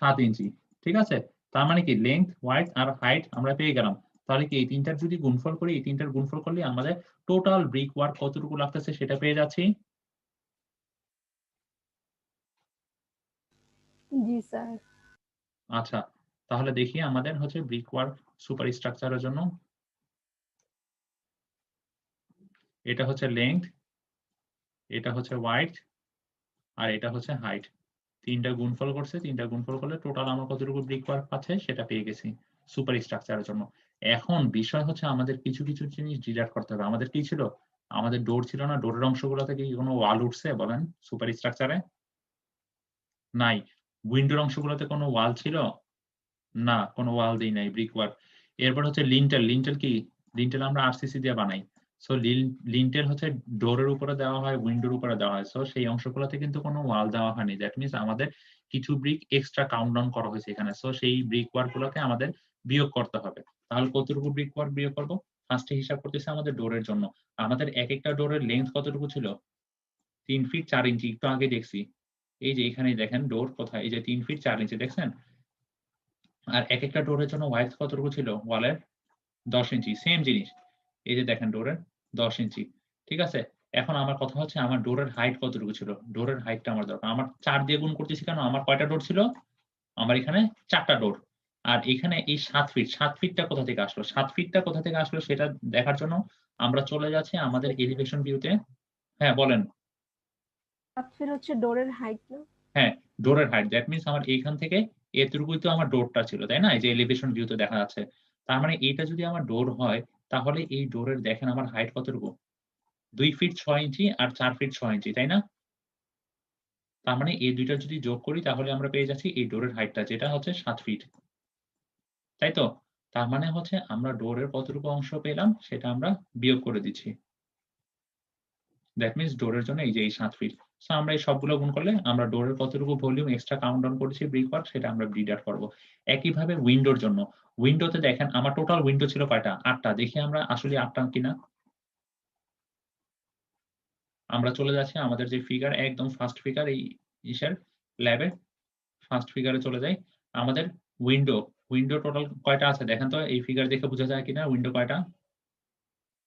7 ইঞ্চি। ঠিক আছে? তার মানে কি লেংথ, ওয়াইডথ আর হাইট আমরা পেয়ে গেলাম। তাহলে কি এই তিনটার যদি গুণফল করি, এই তিনটার গুণফল করলে আমাদের টোটাল ব্রিক ওয়ার্ক কতটুকু লাগতেছে সেটা পেয়ে যাচ্ছি। জি স্যার। আচ্ছা, তাহলে দেখি আমাদের হচ্ছে ব্রিক ওয়ার্ক সুপার স্ট্রাকচারের জন্য এটা হচ্ছে লেংথ, এটা হচ্ছে ওয়াইডথ আর এটা হচ্ছে হাইট। তিনটা গুণফল করছে, তিনটা গুণফল করলে টোটাল আমরা কতটুকু ব্রিক ওয়ার্ক পাচ্ছে সেটা পেয়ে গেছি সুপার স্ট্রাকচারের জন্য। এখন বিষয় হচ্ছে আমাদের কিছু জিনিস ডিডাক্ট করতে হবে। আমাদের কি ছিল? আমাদের ডোর ছিল না? ডোরের অংশগুলো থেকে কি কোনো ওয়াল উঠছে বলেন সুপার স্ট্রাকচারে? নাই। উইন্ডোর অংশগুলোতে কোনো ওয়াল ছিল? না, কোনো ওয়াল দেই নাই, ব্রিক ওয়ার্ক। এরপর হচ্ছে লিন্টেল। লিন্টেল কি? লিন্টেল আমরা আরসিসি দিয়ে বানাই। সো লিন্টেল হচ্ছে ডোরের উপরে দেওয়া হয়, উইন্ডোর উপরে দেওয়া হয়। সো সেই অংশগুলোতে কিন্তু কোনো ওয়াল দেওয়া হয়নি। দ্যাট মিনস আমাদের কিছু ব্রিক এক্সট্রা কাউন্ট ডাউন করা হয়েছে এখানে। সো সেই ব্রিক ওয়ার্ক গুলোকে আমাদের বিয়োগ করতে হবে। তাহলে কতটুকু ব্রিক ওয়ার্ক বিয়োগ করব? ফার্স্টে হিসাব করতেছি আমাদের ডোরের জন্য। আমাদের একেকটা ডোরের লেংথ কতটুকু ছিল? 3 ফিট 4 ইঞ্চি। একটু আগে দেখছি। এই যে এখানেই দেখেন ডোর কোথায়? এই যে 3 ফিট 4 ইঞ্চি দেখছেন? আর একেকটা ডোরের জন্য ওয়াইডথ কতটুকু ছিল ওয়ালের? 10 ইঞ্চি। সেম জিনিস। এই যে দেখেন ডোরের 10 ইঞ্চি। ঠিক আছে? এখন আমার কথা হচ্ছে আমার ডোরের হাইট কতটুকু ছিল? ডোরের হাইটটা আমার দরকার। আমার 4 দিয়ে গুণ করতেছি কেন? আমার কয়টা ডোর ছিল? আমার এখানে 4 টা ডোর। আর এখানে এই 7 ফিট, 7 ফিটটা কোথা থেকে আসলো? 7 ফিটটা কোথা থেকে আসলো সেটা দেখার জন্য আমরা চলে যাচ্ছি আমাদের এলিভেশন ভিউতে। হ্যাঁ, বলেন। 7 ফিট হচ্ছে ডোরের হাইট না? হ্যাঁ, ডোরের হাইট। দ্যাট মিনস আমার এইখান থেকে এতটুকুই তো আমার ডোরটা ছিল, তাই না? এই যে এলিভেশন ভিউতে দেখা যাচ্ছে। তার মানে এইটা যদি আমার ডোর হয়, তাহলে এই ডোরের দেখেন আমার হাইট কতটুকু? 2 ফিট 6 ইঞ্চি আর 4 ফিট 6 ইঞ্চি, তাই না? তার মানে এই ২ টা যদি যোগ করি তাহলে আমরা পেয়ে যাচ্ছি এই ডোরের হাইটটা যেটা হচ্ছে 7 ফিট। তাই তো? তার মানে হচ্ছে আমরা ডোরের কতটুকু অংশ পেলাম সেটা আমরা বিয়োগ করে দিচ্ছি। দ্যাট মিনস ডোরের জন্য এই যে এই 7 ফিট। সো আমরা এই সবগুলো গুণ করলে আমরা ডোরের কতটুকু ভলিউম এক্সট্রা কাউন্ট ডাউন করেছি ব্রিক ওয়ার্ক সেটা আমরা ডিডাক্ট করব। একইভাবে উইন্ডোর জন্য। উইন্ডোতে দেখেন আমার টোটাল উইন্ডো ছিল কয়টা? ৮ টা। দেখি আমরা আসলে ৮ টা কিনা? আমরা চলে যাচ্ছি আমাদের যে ফিগার একদম ফার্স্ট ফিগার এই ইসের ল্যাবে ফার্স্ট ফিগারে চলে যাই। আমাদের উইন্ডো টোটাল কয়টা আছে দেখেন তো এই ফিগার দেখে বোঝা যায় কিনা উইন্ডো কয়টা?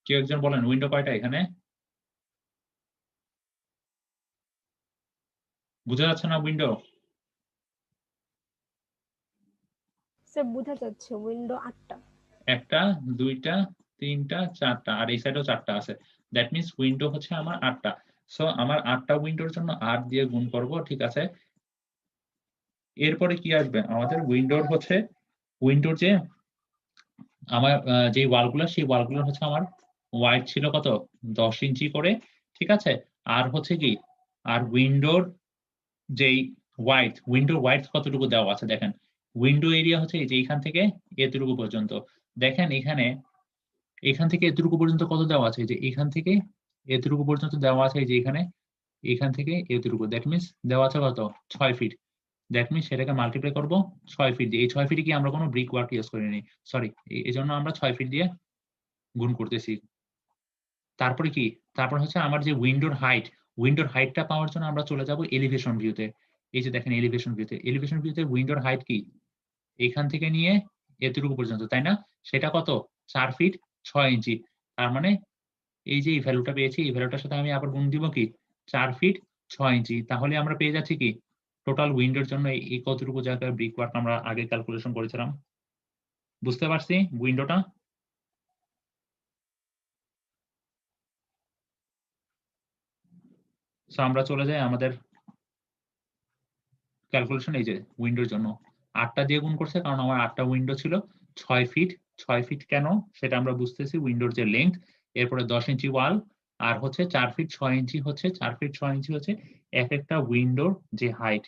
কেউ একজন বলেন উইন্ডো কয়টা এখানে? বোঝা যাচ্ছে না উইন্ডো? স্যার বোঝা যাচ্ছে উইন্ডো 8টা। ১ টা, ২ টা, ৩ টা, ৪ টা আর এই সাইডেও ৪ টা আছে। দ্যাট মিনস উইন্ডো হচ্ছে আমার ৮ টা। সো আমার ৮ টা উইন্ডোর জন্য ৮ দিয়ে গুণ করব, ঠিক আছে? এরপরে কি আসবে? আমাদের উইন্ডোর যে আমার যে ওয়ালগুলো সেই ওয়ালগুলোর হচ্ছে আমার ওয়াইড ছিল কত? ১০ ইঞ্চি করে। ঠিক আছে? আর হচ্ছে কি? আর যেই উইন্ডোর ওয়াইডথ কতটুকু দেওয়া আছে দেখেন। উইন্ডো এরিয়া হচ্ছে এই যে এখান থেকে এতটুকু পর্যন্ত। দেখেন এখান থেকে এতটুকু পর্যন্ত কত দেওয়া আছে? যে এখান থেকে এতটুকু পর্যন্ত দেওয়া আছে এই যে এখান থেকে এতটুকু। দ্যাট মিনস দেওয়া আছে কত? ৬ ফিট। দ্যাট মিনস সেটাকে মাল্টিপ্লাই করব ৬ ফিট দিয়ে। এই ৬ ফিটে কি আমরা কোনো ব্রিক ওয়ার্ক ইউজ করিনি। সরি, এজন্য আমরা ৬ ফিট দিয়ে গুণ করতেছি। তারপরে কি? তারপর হচ্ছে আমার যে উইন্ডোর হাইটটা পাওয়ার জন্য আমরা চলে যাব এলিভেশন ভিউতে। এই যে দেখেন এলিভেশন ভিউতে। এলিভেশন ভিউতে উইন্ডোর হাইট কি? এখান থেকে নিয়ে এতটুকু পর্যন্ত, তাই না? সেটা কত? ৪ ফিট ৬ ইঞ্চি। তার মানে এই যে এই ভ্যালুটা পেয়েছি এই ভ্যালুটার সাথে আমি আবার গুণ দিব কি? ৪ ফিট ৬ ইঞ্চি। তাহলে আমরা পেয়ে যাচ্ছি কি? টোটাল উইন্ডোর জন্য এই কতটুকু জায়গায় ব্রিক ওয়ার্ক আমরা আগে ক্যালকুলেশন করেছিলাম। বুঝতে পারছি উইন্ডোটা? সো আমরা চলে যাই আমাদের ক্যালকুলেশন এই যে উইন্ডোর জন্য ৮ টা দিয়ে গুণ করছে কারণ আমার ৮ টা উইন্ডো ছিল ৬ ফিট। ৬ ফিট কেন সেটা আমরা বুঝতেছি উইন্ডোর যে লেংথ, এরপরে ১০ ইঞ্চি ওয়াল আর হচ্ছে ৪ ফিট ৬ ইঞ্চি হচ্ছে ৪ ফিট ৬ ইঞ্চি হচ্ছে একেকটা উইন্ডোর যে হাইট।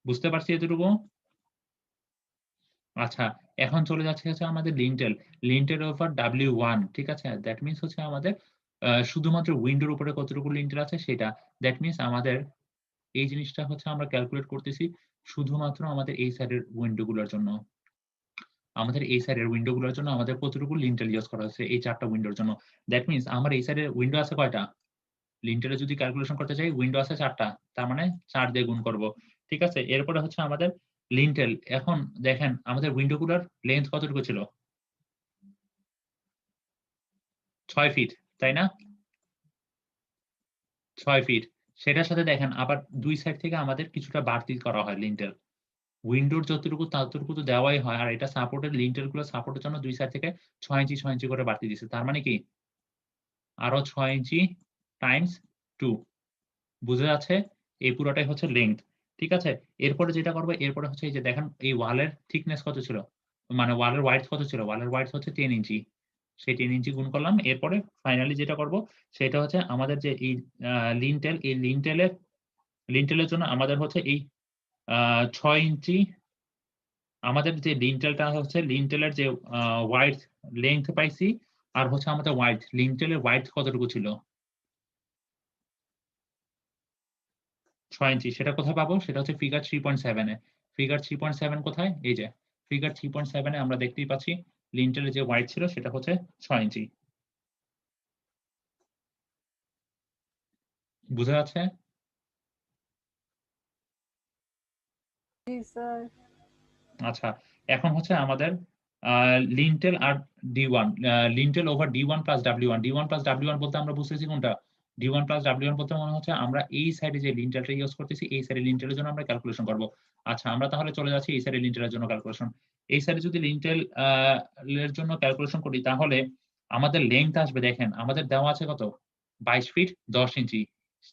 বুঝতে পারছি এতটুকু? আচ্ছা, এখন চলে যাচ্ছে হচ্ছে আমাদের লিন্টেল। লিন্টেল ওভার W1, ঠিক আছে? দ্যাট মিনস হচ্ছে আমাদের শুধুমাত্র উইন্ডোর উপরে কতটুকু লিন্টেল আছে সেটা। দ্যাট মিনস আমাদের এই জিনিসটা হচ্ছে আমরা ক্যালকুলেট করতেছি শুধুমাত্র আমাদের এই সাইডের উইন্ডো গুলোর জন্য। আমাদের এই সাইডের উইন্ডো গুলোর জন্য আমাদের কতটুকু লিন্টেল ইউজ করা হয়েছে এই ৪ টা উইন্ডোর জন্য। দ্যাট মিনস আমার এই সাইডের উইন্ডো আছে কয়টা? লিন্টেলে যদি ক্যালকুলেশন করতে চাই, উইন্ডো আছে 4টা, তার মানে 4 দিয়ে গুণ করব। ঠিক আছে, এরপরে হচ্ছে আমাদের লিন্টেল। এখন দেখেন আমাদের উইন্ডোগুলোর লেন্থ কতটুকু ছিল? 6 ফিট, তাই না? 6 ফিট। সেটার সাথে দেখেন আবার দুই সাইড থেকে আমাদের কিছুটা বাড়তি করা হয় লিন্টেল। উইন্ডোর যতটুকু ততটুকু তো দেওয়াই হয়, আর এটা সাপোর্টেড, লিন্টেল গুলো সাপোর্টের জন্য দুই সাইড থেকে 6 ইঞ্চি 6 ইঞ্চি করে বাড়তি দিছে। তার মানে কি আরো 6 ইঞ্চি টাইমস 2, বুঝা যাচ্ছে? এই পুরোটাই হচ্ছে লেংথ। ঠিক আছে, এরপরে যেটা করবো, এরপরে হচ্ছে এই যে দেখেন এই ওয়ালের থিকনেস কত ছিল, মানে ওয়ালের ওয়াইডথ কত ছিল? ওয়ালের ওয়াইডথ হচ্ছে 10 ইঞ্চি। সেই 10 ইঞ্চি গুণ করলাম। এরপরে ফাইনালি যেটা করব সেটা হচ্ছে আমাদের যে এই লিন্টেল, এই লিন্টেলের জন্য আমাদের হচ্ছে এই 6 ইঞ্চি, আমাদের যে লিন্টেলটা হচ্ছে লিন্টেলের যে ওয়াইডথ লেংথ পাইছি, আর হচ্ছে আমাদের ওয়াইডথ, লিন্টেলের ওয়াইডথ কতটুকু ছিল? 6 ইঞ্চি। সেটা কোথায় পাবো? সেটা হচ্ছে ফিগার 3.7 এ। ফিগার 3.7 কোথায়? এই যে ফিগার 3.7 এ আমরা দেখতেই পাচ্ছি লিন্টেলের যে ওয়াইড ছিল সেটা হচ্ছে 6 ইঞ্চি। বুঝা যাচ্ছে? জি স্যার। আচ্ছা, এখন হচ্ছে আমাদের লিন্টেল আর D1, lintel over D1 plus W1। D1 plus W1 বলতে আমরা বুঝতেছি কোনটা? D1 প্লাস W1 বলতে মনে হচ্ছে আমরা এই সাইডে যে লিন্টেলটা ইউজ করতেছি, এই সাইডে লিন্টেলের জন্য আমরা ক্যালকুলেশন করব। আচ্ছা, আমরা তাহলে চলে যাচ্ছি এই সাইডে লিন্টেলের জন্য ক্যালকুলেশন। এই সাইডে যদি লিন্টেল এর জন্য ক্যালকুলেশন করি, তাহলে আমাদের লেংথ আসবে, দেখেন আমাদের দেওয়া আছে কত? 22 ফিট 10 ইঞ্চি।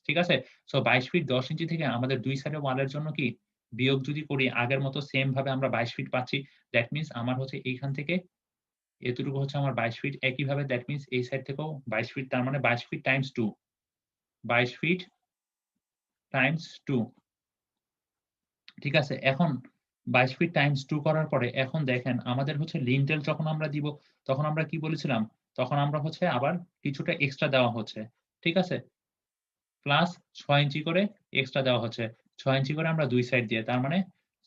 ঠিক আছে? সো 22 ফিট 10 ইঞ্চি থেকে আমাদের দুই সাইডে ওয়ালের জন্য কি বিয়োগ যদি করি, আগের মতো সেম ভাবে আমরা 22 ফিট পাচ্ছি। দ্যাট মিনস আমার হচ্ছে এইখান থেকে এতটুকু হচ্ছে আমার 22 ফিট। একইভাবে দ্যাট মিনস এই সাইড থেকেও 22 ফিট, তার মানে 22 ফিট টাইমস 2। 22 fit Times 2। ঠিক আছে? এখন 22 ফিট টাইমস 2 করার পরে এখন দেখেন আমাদের হচ্ছে লিন্টেল যখন আমরা দিব, তখন আমরা কি বলেছিলাম? তখন আমরা হচ্ছে আবার কিছুটা এক্সট্রা দেওয়া হচ্ছে। ঠিক আছে? প্লাস 6 ইঞ্চি করে এক্সট্রা দেওয়া হচ্ছে। 6 ইঞ্চি করে আমরা দুই সাইড দিয়ে, তার মানে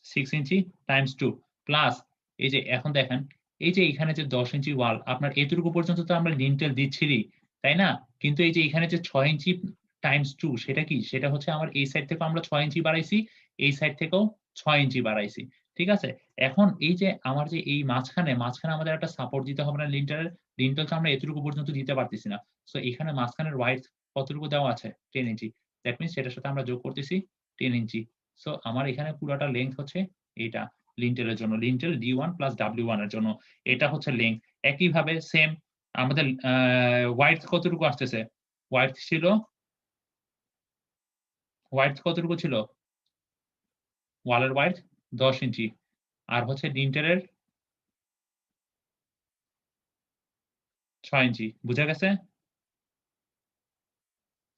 6 ইঞ্চি টাইমস 2 প্লাস এই যে এখন দেখেন এই যে এখানে যে 10 ইঞ্চি ওয়াল, আপনার এতটুকু পর্যন্ত তো আমরা লিন্টেল দিচ্ছিই, তাই না? কিন্তু এই যে এখানে যে 6 ইঞ্চি টাইমস 2 সেটা কি? সেটা হচ্ছে আমার এই সাইড থেকেও আমরা 6 ইঞ্চি বাড়াইছি, এই সাইড থেকেও 6 ইঞ্চি বাড়াইছি। ঠিক আছে? এখন এই যে আমার যে এই মাঝখানে আমাদের একটা সাপোর্ট দিতে হবে না লিন্টেলের? লিন্টেল তো আমরা এতটুকু পর্যন্ত দিতে পারতেছি না। সো এখানে মাঝখানের ওয়াইড কতটুকু দেওয়া আছে? 10 ইঞ্চি। দ্যাট মিনস সেটার সাথে আমরা যোগ করতেছি 10 ইঞ্চি। সো আমার এখানে পুরাটা লেংথ হচ্ছে এইটা লিন্টেলের জন্য। লিন্টেল D1 প্লাস W1 এর জন্য। এটা হচ্ছে লেংথ। একইভাবে সেম আমাদের ওয়াইডথ কতটুকু আসতেছে? ওয়াইডথ কতটুকু ছিল? ওয়ালের ওয়াইডথ 10 ইঞ্চি। আর হচ্ছে লিন্টেলের 6 ইঞ্চি। বুঝা গেছে?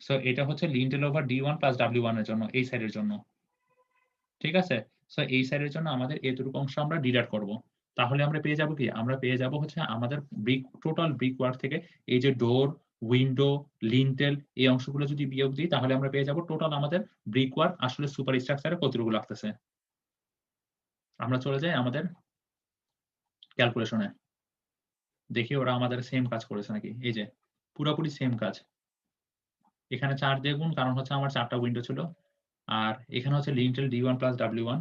সো এটা হচ্ছে lintel over D1 plus W1 এর জন্য, এই সাইডের জন্য। ঠিক আছে? সো এই সাইডের জন্য আমাদের এতটুকু অংশ আমরা ডিডাক্ট করব। তাহলে আমরা পেয়ে যাবো কি? আমরা পেয়ে যাবো হচ্ছে আমাদের টোটাল ব্রিক ওয়ার্ক থেকে এই যে ডোর, উইন্ডো, লিন্টেল এই অংশগুলো যদি বিয়োগ দিই, তাহলে আমরা পেয়ে যাবো টোটাল আমাদের ব্রিক ওয়ার্ক আসলে সুপার স্ট্রাকচারে কতটুকু লাগতেছে। আমরা চলে যাই আমাদের ক্যালকুলেশনে। দেখি ওরা আমাদের সেম কাজ করেছে নাকি। এই যে পুরোপুরি সেম কাজ। এখানে 4 দিয়ে গুণ, কারণ হচ্ছে আমার 4টা উইন্ডো ছিল। আর এখানে হচ্ছে লিন্টেল D1 প্লাস W1।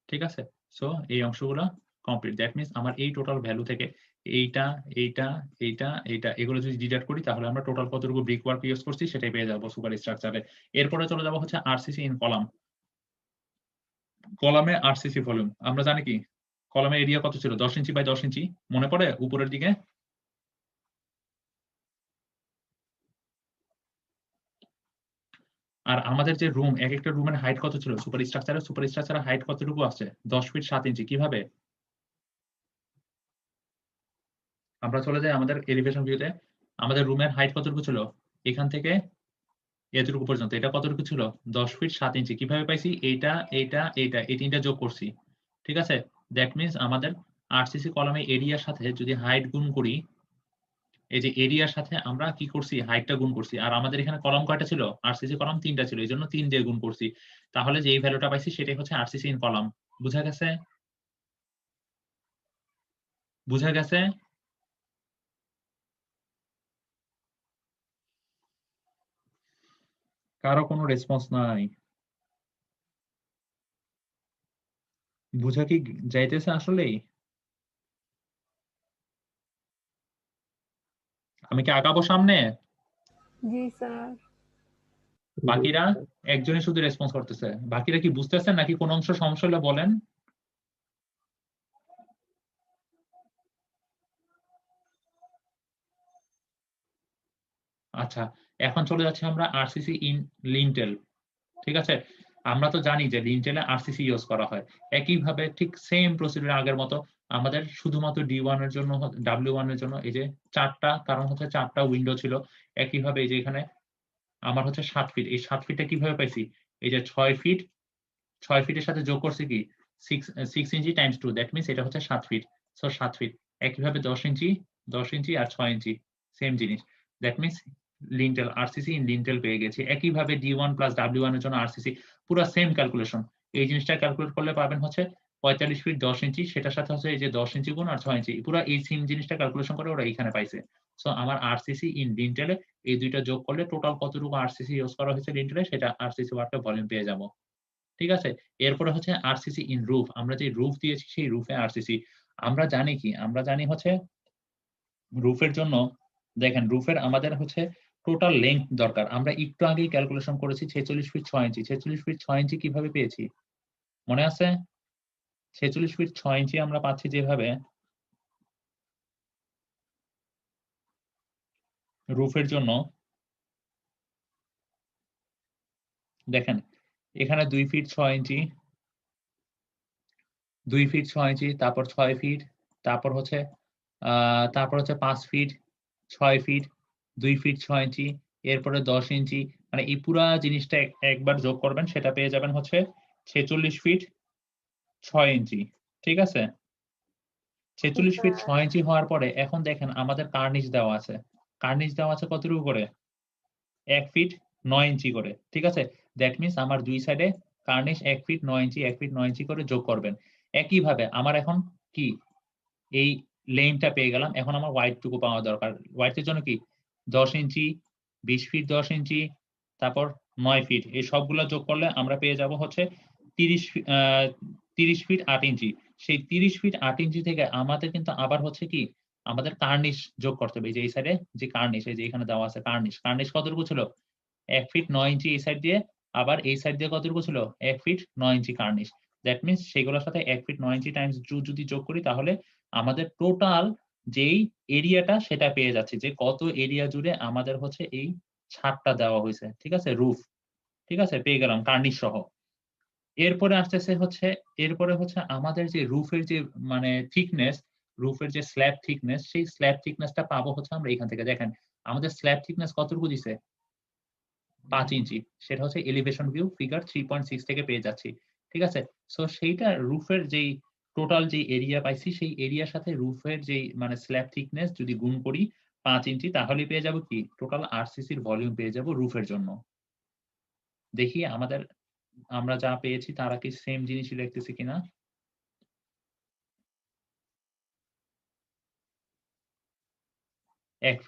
ঠিক আছে? সো এই অংশগুলো কমপ্লিট। দ্যাট মিনস আমার এই টোটাল ভ্যালু থেকে এইটা, এইটা, এইটা, এইটা এগুলো যদি ডিডাক্ট করি, তাহলে আমরা টোটাল কতটুকু ব্রিক ওয়ার্ক ইউজ করছি সেটাই পেয়ে যাবো সুপার স্ট্রাকচারে। এরপরে চলে যাবো হচ্ছে RCC ইন কলাম। কলামে RCC ভলিউম আমরা জানি কি? কলামের এরিয়া কত ছিল? 10 ইঞ্চি বাই 10 ইঞ্চি। মনে পড়ে উপরের দিকে? আর আমাদের যে রুম, এক একটা রুমের হাইট কত ছিল? সুপার স্ট্রাকচারের হাইট কতটুকু আছে? 10 ফিট 7 ইঞ্চি। কিভাবে? আমরা চলে যাই আমাদের এলিভেশন ভিউতে। আমাদের রুমের হাইট কতটুকু ছিল? এখান থেকে এতটুকু পর্যন্ত। এটা কতটুকু ছিল? 10 ফিট 7 ইঞ্চি। কিভাবে পাইছি? এইটা, এইটা, এইটা, এই তিনটা যোগ করছি। ঠিক আছে? দ্যাট মিনস আমাদের RCC কলামে এরিয়ার সাথে যদি হাইট গুণ করি, এই যে এরিয়ার সাথে আমরা কি করছি? হাইটটা গুণ করছি। আর আমাদের এখানে কলাম কয়টা ছিল? RCC কলাম 3টা ছিল। এজন্য 3 দিয়ে গুণ করছি। তাহলে যে এই ভ্যালুটা পাইছি সেটাই হচ্ছে RCC ইন কলাম। বুঝা গেছে? বুঝা গেছে? কারো কোনো রেসপন্স নাই। বুঝা কি যাইতেছে আসলেই? আমি কি আগাবো সামনে? জি স্যার। বাকিরা একজনই শুধু রেসপন্স করতেছে। বাকিরা কি বুঝতেছেন নাকি কোন অংশ সমস্যা হলে বলেন? আচ্ছা, এখন চলে যাচ্ছি আমরা আরসিসি ইন লিন্টেল। ঠিক আছে? আমরা তো জানি যে লিন্টেলে আরসিসি ইউজ করা হয়। একইভাবে ঠিক সেম প্রসিডিউর আগের মতো আমাদের শুধুমাত্র D1 এর জন্য W1 এর জন্য এই যে ৪ টা, কারণ হচ্ছে ৪ টা উইন্ডো ছিল। একইভাবে এই যে এখানে আমার হচ্ছে ৭ ফিট। এই ৭ ফিটটা কিভাবে পাইছি? এই যে ৬ ফিট, ৬ ফিটের সাথে যোগ করছি কি 6 ইঞ্চি টাইমস 2, দ্যাট মিনস এটা হচ্ছে ৭ ফিট। So ৭ feet. একইভাবে ১০ ইঞ্চি, ১০ ইঞ্চি আর ৬ ইঞ্চি সেম জিনিস। That means lintel RCC in lintel পেয়ে গেছি। একইভাবে D1 প্লাস W1 এর জন্য আরসিসি পুরা সেম ক্যালকুলেশন। এই জিনিসটা ক্যালকুলেট করলে পাবেন হচ্ছে ৪৫ ফিট ১০ ইঞ্চি, সেটার সাথে হচ্ছে এই যে ১০ ইঞ্চি গুণ আর ৬ ইঞ্চি। পুরা এই সেম জিনিসটা ক্যালকুলেশন করে ওরা এখানে পাইছে। সো আমার আরসিসি ইন লিন্টেলে এই দুইটা যোগ করলে টোটাল কতটুকু আরসিসি ইউজ করা হয়েছে লিন্টেলে সেটা আরসিসি ওয়ার্কের ভলিউম পেয়ে যাব। ঠিক আছে? এরপরে হচ্ছে আরসিসি ইন রুফ। আমরা যে রুফ দিয়েছি সেই রুফে আরসিসি। আমরা জানি কি? আমরা জানি হচ্ছে রুফের জন্য দেখেন রুফের আমাদের হচ্ছে টোটাল লেংথ দরকার। আমরা একটু আগেই ক্যালকুলেশন করেছি ৪৬ ফিট ৬ ইঞ্চি। ৪৬ ফিট ৬ ইঞ্চি কিভাবে পেয়েছি? মনে আছে? ৪৬ ফিট ৬ ইঞ্চি আমরা পাচ্ছি যেভাবে রুফের জন্য দেখেন এখানে ২ ফিট ৬ ইঞ্চি, ২ ফিট ৬ ইঞ্চি, তারপর ৬ ফিট, তারপর হচ্ছে ৫ ফিট, ৬ ফিট, ২ ফিট ৬ ইঞ্চি, এরপরে ১০ ইঞ্চি। মানে এই পুরা জিনিসটা একবার যোগ করবেন সেটা পেয়ে যাবেন হচ্ছে ৪৬ ফিট ৬ ইঞ্চি। ঠিক আছে? ৪৬ ফিট ৬ ইঞ্চি হওয়ার পরে এখন দেখেন আমাদের কার্নিশ দেওয়া আছে। কার্নিশ দেওয়া আছে কতটুকু করে? ১ ফিট ৯ ইঞ্চি করে। ঠিক আছে? দ্যাট মিনস আমার ২ সাইডে কার্নিশ ১ ফিট ৯ ইঞ্চি, ১ ফিট ৯ ইঞ্চি করে যোগ করবেন। একইভাবে আমার এখন কি এই লেংথটা পেয়ে গেলাম। এখন আমার ওয়াইড টুকু পাওয়া দরকার। ওয়াইড এর জন্য কি ১০ ইঞ্চি, ২০ ফিট ১০ ইঞ্চি, তারপর ৯ ফিট। এই সবগুলা যোগ করলে আমরা পেয়ে যাব হচ্ছে ৩০ ফিট ৮ ইঞ্চি। সেই ৩০ ফিট ৮ ইঞ্চি থেকে আমাদের কিন্তু আবার হচ্ছে কি আমাদের কার্নিশ যোগ করতে হবে। এই যে এই সাইডে যে কার্নিশ এই যে এখানে দেওয়া আছে কার্নিশ। কার্নিশ কতটুকু ছিল? ১ ফিট ৯ ইঞ্চি এই সাইড দিয়ে, আবার এই সাইড দিয়ে কতটুকু ছিল? ১ ফিট ৯ ইঞ্চি কার্নিশ। দ্যাট মিনস সেগুলোর সাথে ১ ফিট ৯ ইঞ্চি টাইমস 2 যদি যোগ করি তাহলে আমাদের টোটাল যেই এরিয়াটা সেটা পেয়ে যাচ্ছি যে কত এরিয়া জুড়ে আমাদের হচ্ছে এই ছাদটা দেওয়া হইছে। ঠিক আছে? রুফ। ঠিক আছে? পেয়ে গেলাম কার্নিশ সহ। এরপরে এরপরে হচ্ছে আমাদের যে রুফের যে মানে থিকনেস, রুফের যে স্ল্যাব থিকনেস সেই স্ল্যাব থিকনেসটা পাবো হচ্ছে আমরা এখান থেকে। দেখেন আমাদের স্ল্যাব থিকনেস কতটুকু দিছে? ৫ ইঞ্চি। সেটা হচ্ছে এলিভেশন ভিউ ফিগার 3.6 থেকে পেয়ে যাচ্ছি। ঠিক আছে? সো সেইটা রুফের যেই টোটাল যেই এরিয়া পাইছি সেই এরিয়ার সাথে রুফের যেই মানে স্ল্যাব থিকনেস যদি গুণ করি ৫ ইঞ্চি তাহলেই পেয়ে যাব কি? টোটাল আরসিসির ভলিউম পেয়ে যাব রুফের জন্য। দেখি আমরা যা পেয়েছি তারা কি সেম জিনিসই লিখতেছি কিনা? ১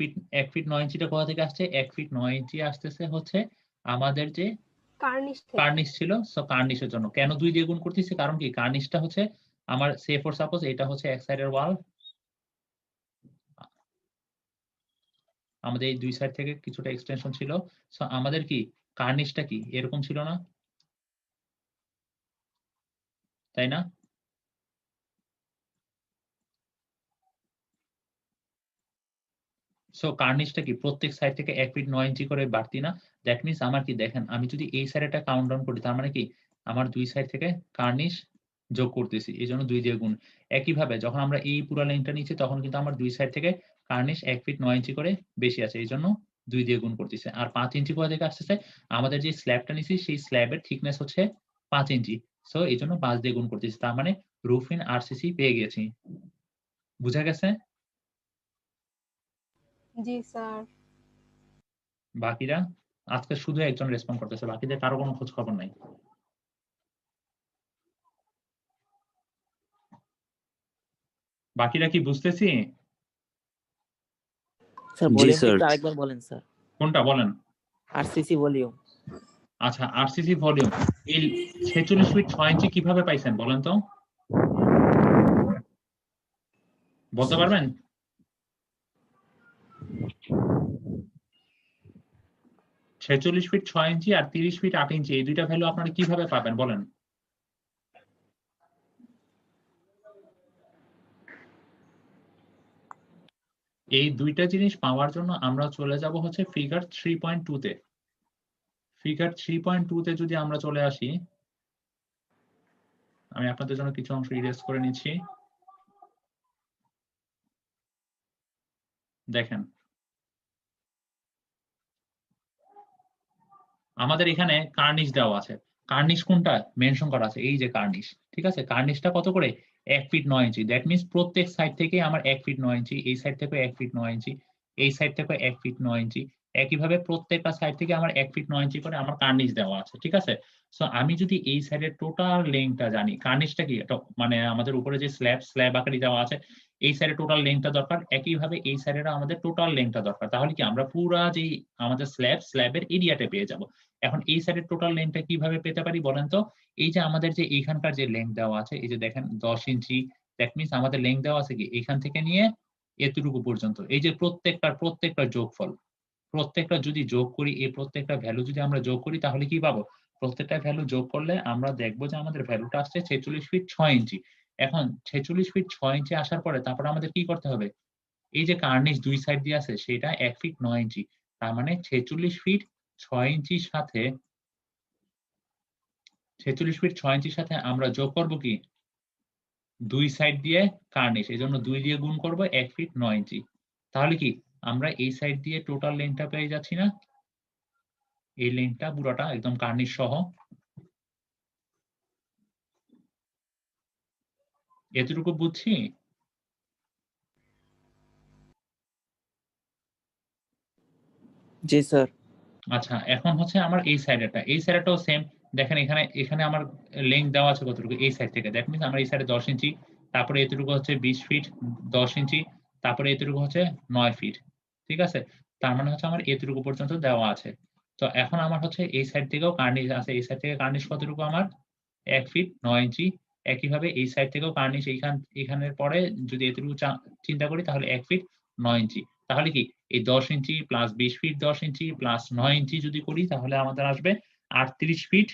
ফিট ৯ ইঞ্চিটা কোথা থেকে আসছে? ১ ফিট ৯ ইঞ্চি আসতেছে হচ্ছে আমাদের যে কার্নিশ থেকে। কার্নিশ ছিল। সো কার্নিশের জন্য। কেন ২ দিয়ে গুণ করতেছি? কারণ কি কার্নিশটা হচ্ছে আমার সে ফর সাপোজ এটা হচ্ছে এক সাইডের ওয়াল। আমাদের এই ২ সাইড থেকে কিছুটা এক্সটেনশন ছিল। সো আমাদের কি কার্নিশটা কি এরকম ছিল না? তাই না? সো কার্নিশটা কি প্রত্যেক সাইড থেকে ১ ফিট ৯ ইঞ্চি করে বাড়তি না? দ্যাট মিনস আমার কি দেখেন আমি যদি এই সাইডেরটা কাউন্ট ডাউন করি তার মানে কি আমার ২ সাইড থেকে কার্নিশ যোগ করতেছি। এজন্য ২ দিয়ে গুণ। একইভাবে যখন আমরা এই পুরা লাইনটা নিচ্ছি তখন কিন্তু আমার ২ সাইড থেকে কার্নিশ ১ ফিট ৯ ইঞ্চি করে বেশি আছে। এজন্য ২ দিয়ে গুণ করতেছি। আর ৫ ইঞ্চি কোথা থেকে আসতেছে? আমাদের যে স্ল্যাবটা নিছি সেই স্ল্যাবের থিকনেস হচ্ছে ৫ ইঞ্চি। সো এজন্য ৫ দিয়ে গুণ করতেছি। তার মানে রুফ ইন আরসিসি পেয়ে গেছি। বুঝা গেছে? জি স্যার। বাকিরা আজকে শুধু একজন রেসপন্ড করতেছে। বাকিদের কারো কোনো খোঁজ খবর নাই। বাকিরা কি বুঝতেছি? স্যার জি ভলিউমটা স্যার। একটু আরেকবার বলেন স্যার। কোনটা বলেন? RCC volume. আচ্ছা, আরসিসি ভলিউম এই 46 ফিট 6 ইঞ্চি কিভাবে পাইছেন বলেন তো, বলতে পারবেন? ছেচল্লিশ ফিট 6 ইঞ্চি আর 30 ফিট 8 ইঞ্চি এই দুইটা ভ্যালু আপনারা কিভাবে পাবেন বলেন? এই দুইটা জিনিস পাওয়ার জন্য আমরা চলে যাব হচ্ছে ফিগার 3.2 তে। ফিগার 3.2 তে যদি আমরা চলে আসি, আমি আপনাদের জন্য কিছু অংশ ইরেজ করে নিচ্ছি। দেখেন, আমাদের এখানে কার্নিশ দেওয়া আছে। কার্নিশ কোনটা মেনশন করা আছে? এই যে কার্নিশ, ঠিক আছে? কার্নিশটা কত করে? 1 ফিট 9 ইঞ্চি। দ্যাট মিন্স প্রত্যেক সাইড থেকে আমার 1 ফিট 9 ইঞ্চি, এই সাইড থেকে 1 ফিট 9 ইঞ্চি, এই সাইড থেকে 1 ফিট 9 ইঞ্চি। একইভাবে প্রত্যেকটা সাইড থেকে আমার 1 ফিট 9 ইঞ্চি করে আমার কার্নিশ দেওয়া আছে, ঠিক আছে? সো আমি যদি এই সাইডের টোটাল লেংথটা জানি, কার্নিশটা কি? এটা মানে আমাদের উপরে যে স্ল্যাব আকারে দেওয়া আছে, এই সাইডে টোটাল লেংথটা দরকার, একইভাবে এই সাইডেরও আমাদের টোটাল লেংথটা দরকার। তাহলে কি আমরা পুরা যে আমাদের স্ল্যাবের এরিয়াটা পেয়ে যাব। এখন এই সাইডের টোটাল লেন্থটা কিভাবে পেতে পারি বলেন তো? এই যে আমাদের যে এইখানকার যে লেন্থ দেওয়া আছে, এই যে দেখেন 10 ইঞ্চি, দ্যাট মিন্স আমাদের লেন্থ দেওয়া আছে কি এখান থেকে নিয়ে এতটুকু পর্যন্ত। এই যে প্রত্যেকটা যোগফল, প্রত্যেকটা যদি যোগ করি, এই প্রত্যেকটা ভ্যালু যদি আমরা যোগ করি তাহলে কি পাবো? প্রত্যেকটা ভ্যালু যোগ করলে আমরা দেখবো যে আমাদের ভ্যালুটা আসছে 46 ফিট 6 ইঞ্চি। এখন 46 ফিট 6 ইঞ্চি আসার পরে তারপর আমাদের কি করতে হবে? এই যে কার্নিশ দুই সাইড দিয়ে আছে সেটা 1 ফিট 9 ইঞ্চি। তার মানে 46 ফিট 6 ইঞ্চির সাথে 46 ফিট 6 ইঞ্চির সাথে আমরা যোগ করব কি? দুই সাইড দিয়ে কার্নিশ, এই জন্য 2 দিয়ে গুণ করব 1 ফিট 9 ইঞ্চি। তাহলে কি আমরা এই সাইড দিয়ে টোটাল লেন্থটা পেয়ে যাচ্ছি না? এই লেন্থটা পুরোটা একদম কার্নিশ সহ। এতটুকু বুঝছি? জি স্যার। আচ্ছা, এখন হচ্ছে আমার এই সাইডেরটাও সেম। দেখেন এখানে এখানে আমার লেংথ দেওয়া আছে কতটুকু এই সাইড থেকে। দ্যাট মিন্স আমার এই সাইডে 10 ইঞ্চি, তারপরে এতটুকু হচ্ছে 20 ফিট 10 ইঞ্চি, তারপরে এতটুকু হচ্ছে 9 ফিট। ঠিক আছে? তার মানে হচ্ছে আমার এতটুকু পর্যন্ত দেওয়া আছে। তো এখন আমার হচ্ছে এই সাইড থেকেও কার্নিশ আছে। এই সাইড থেকে কার্নিশ কতটুকু আমার? 1 ফিট 9 ইঞ্চি। একইভাবে এই সাইড থেকেও কার্নিশ এখানের পরে যদি এতটুকু চিন্তা করি তাহলে 1 ফিট 9 ইঞ্চি। তাহলে কি এই 10 inch plus 20 feet 10 inch plus 9 inch যদি করি তাহলে আমাদের আসবে 38 ফিট,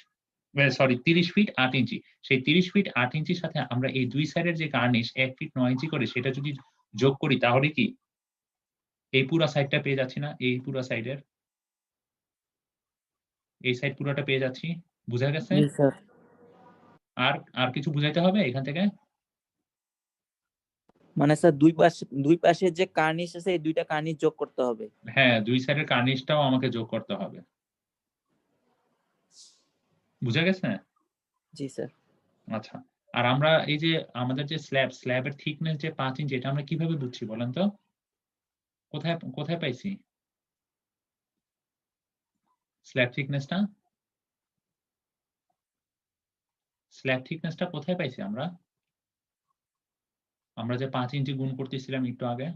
সরি 30 ফিট 8 ইঞ্চি। সেই 30 ফিট 8 ইঞ্চির সাথে আমরা এই দুই সাইডের যে কার্নিশ 1 ফিট 9 ইঞ্চি করে সেটা যদি যোগ করি তাহলে কি এই পুরা সাইডটা পেয়ে যাচ্ছি না? এই পুরা সাইডের এই সাইড পুরাটা পেয়ে যাচ্ছি। বুঝা গেছে? জি স্যার। আর আর কিছু বুঝাইতে হবে এখান থেকে? মানে স্যার দুই পাশে যে কার্নিশ আছে এই দুইটা কার্নিশ যোগ করতে হবে। হ্যাঁ, দুই সাইডের কার্নিশটাও আমাকে যোগ করতে হবে। বুঝা গেছে? জি স্যার। আচ্ছা। আর আমরা এই যে আমাদের যে স্ল্যাবের থিকনেস যে 5 ইঞ্চি এটা আমরা কিভাবে বুঝছি বলেন তো? কোথায় পাইছি? স্ল্যাব থিকনেসটা? স্ল্যাব থিকনেসটা কোথায় পাইছি আমরা? আমরা যে 5 ইঞ্চি গুণ করতেছিলাম একটু আগে।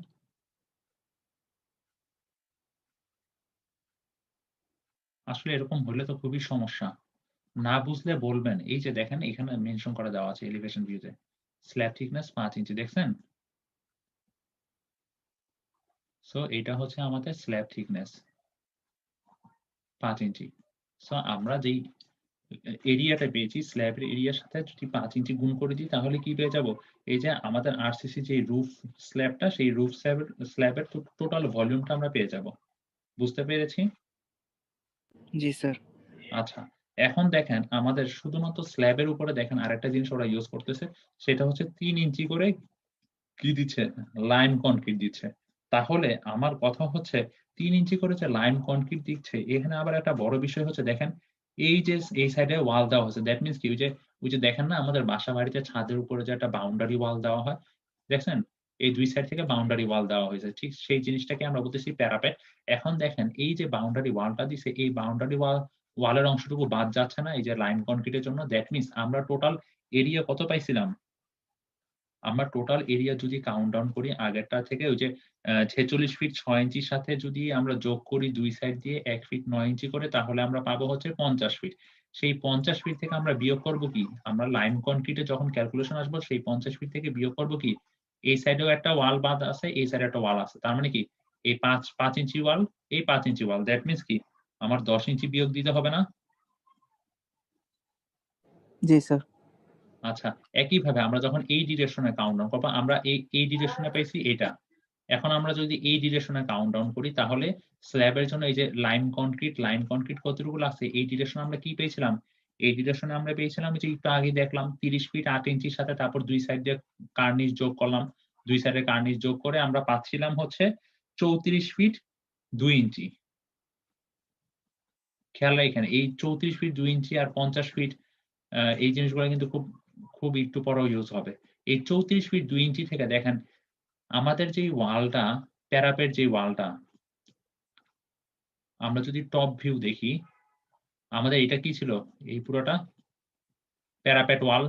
আসলে এরকম হলে তো খুবই সমস্যা। না বুঝলে বলবেন। এই যে দেখেন এখানে মেনশন করে দেওয়া আছে এলিভেশন ভিউতে। স্ল্যাব থিকনেস 5 ইঞ্চি দেখছেন? সো এটা হচ্ছে আমাদের স্ল্যাব থিকনেস 5 ইঞ্চি। সো আমরা যেই এরিয়াটা পেয়েছি স্ল্যাবের এরিয়ার সাথে যদি 5 ইঞ্চি গুণ করে দিই তাহলে কি পেয়ে যাব? এই যে আমাদের আরসিসি যে রুফ স্ল্যাবটা সেই রুফ স্ল্যাবের টোটাল ভলিউমটা আমরা পেয়ে যাব। বুঝতে পেরেছি? জি স্যার। আচ্ছা, এখন দেখেন আমাদের শুধুমাত্র স্ল্যাবের উপরে দেখেন আরেকটা জিনিস ওরা ইউজ করতেছে, সেটা হচ্ছে 3 ইঞ্চি করে কি দিচ্ছে? লাইম কনক্রিট দিচ্ছে। তাহলে আমার কথা হচ্ছে 3 ইঞ্চি করে যে লাইম কনক্রিট দিচ্ছে, এখানে আবার একটা বড় বিষয় হচ্ছে দেখেন, এই যে এই সাইডে ওয়াল দেওয়া হচ্ছে, দ্যাট মিনস কি ওই যে দেখেন না আমাদের বাসা বাড়িতে ছাদের উপরে যে একটা বাউন্ডারি ওয়াল দেওয়া হয়, দেখছেন? এই 2 সাইড থেকে বাউন্ডারি ওয়াল দেওয়া হয়েছে। ঠিক সেই জিনিসটাকে আমরা বলতেছি প্যারাপেট। এখন দেখেন এই যে বাউন্ডারি ওয়ালটা দিছে, এই বাউন্ডারি ওয়ালের অংশটুকু বাদ যাচ্ছে না এই যে লাইম কনক্রিটের জন্য। দ্যাট মিনস আমরা টোটাল এরিয়া কত পাইছিলাম? আমরা টোটাল এরিয়া যদি কাউন্ট ডাউন করি আগেরটা থেকে, ওই যে 46 ফিট 6 ইঞ্চির সাথে যদি আমরা যোগ করি 2 সাইড দিয়ে 1 ফিট 9 ইঞ্চি করে, তাহলে আমরা পাবো হচ্ছে 50 ফিট। সেই 50 ফিট থেকে আমরা বিয়োগ করব কি? আমরা লাইম কনক্রিটে যখন ক্যালকুলেশন আসবো সেই 50 ফিট থেকে বিয়োগ করব কি? এই সাইডেও একটা ওয়াল বাঁধ আছে, এই সাইডে একটা ওয়াল আছে। তার মানে কি? এই 5 ইঞ্চি ওয়াল, এই 5 ইঞ্চি ওয়াল। দ্যাট মিন্স কি? আমার 10 ইঞ্চি বিয়োগ দিতে হবে না? জি স্যার। আচ্ছা, একইভাবে আমরা যখন এই ডিরেকশনে কাউন্ট ডাউন করবো, আমরা এই ডিরেকশনে পাইছি এটা। এখন আমরা যদি এই ডিরেকশনে কাউন্ট ডাউন করি, তাহলে স্ল্যাবের জন্য এই যে লাইম কনক্রিট কতটুকু লাগছে, এই ডিরেকশনে আমরা কি পেয়েছিলাম? এই ডিরেকশনে আমরা পেয়েছিলাম যে একটু আগে দেখলাম 30 ফিট 8 ইঞ্চির সাথে, তারপর 2 সাইড দিয়ে কার্নিশ যোগ করলাম। 2 সাইডে কার্নিশ যোগ করে আমরা পাচ্ছিলাম হচ্ছে 34 ফিট 2 ইঞ্চি। খেয়াল রাখেন, এই 34 ফিট 2 ইঞ্চি আর 50 ফিট, এই জিনিসগুলো কিন্তু খুব একটু পরেও ইউজ হবে। এই 34 ফিট 2 ইঞ্চি থেকে দেখেন আমাদের যে ওয়ালটা, প্যারাপেট যে ওয়ালটা, আমরা যদি টপ ভিউ দেখি, আমাদের এটা কি ছিল? এই পুরোটা প্যারাপেট ওয়াল,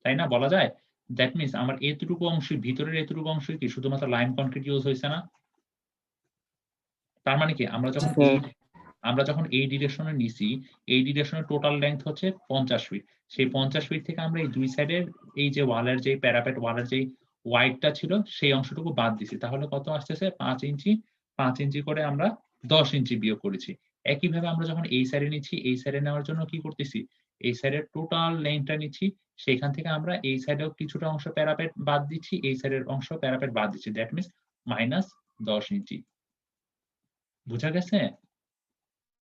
তাই না? বলা যায়। দ্যাট মিন্স আমার এতটুকু অংশ, ভিতরের এতটুকু অংশ কি শুধুমাত্র লাইম কনক্রিট ইউজ হয়েছে না? তার মানে কি আমরা যখন এই ডিরেকশনে নিছি, এই ডিরেকশনের টোটাল লেংথ হচ্ছে 50 ফিট। সেই 50 ফিট থেকে আমরা এই 2 সাইডের এই যে ওয়ালের যে প্যারাপেট ওয়ালের যে ওয়াইডটা ছিল সেই অংশটুকু বাদ দিছি। তাহলে কত আসতেছে? 5 ইঞ্চি। 5 ইঞ্চি করে আমরা 10 ইঞ্চি বিয়োগ করেছি। একইভাবে আমরা যখন এই সাইডে নিচ্ছি, এই সাইডে নেওয়ার জন্য কি করতেছি? এই সাইডের টোটাল লেংথটা নিচ্ছি। সেখান থেকে আমরা এই সাইডেও কিছুটা অংশ প্যারাপেট বাদ দিচ্ছি, এই সাইডের অংশ প্যারাপেট বাদ দিচ্ছি। দ্যাট মিন্স -10 ইঞ্চি। বুঝা গেছে?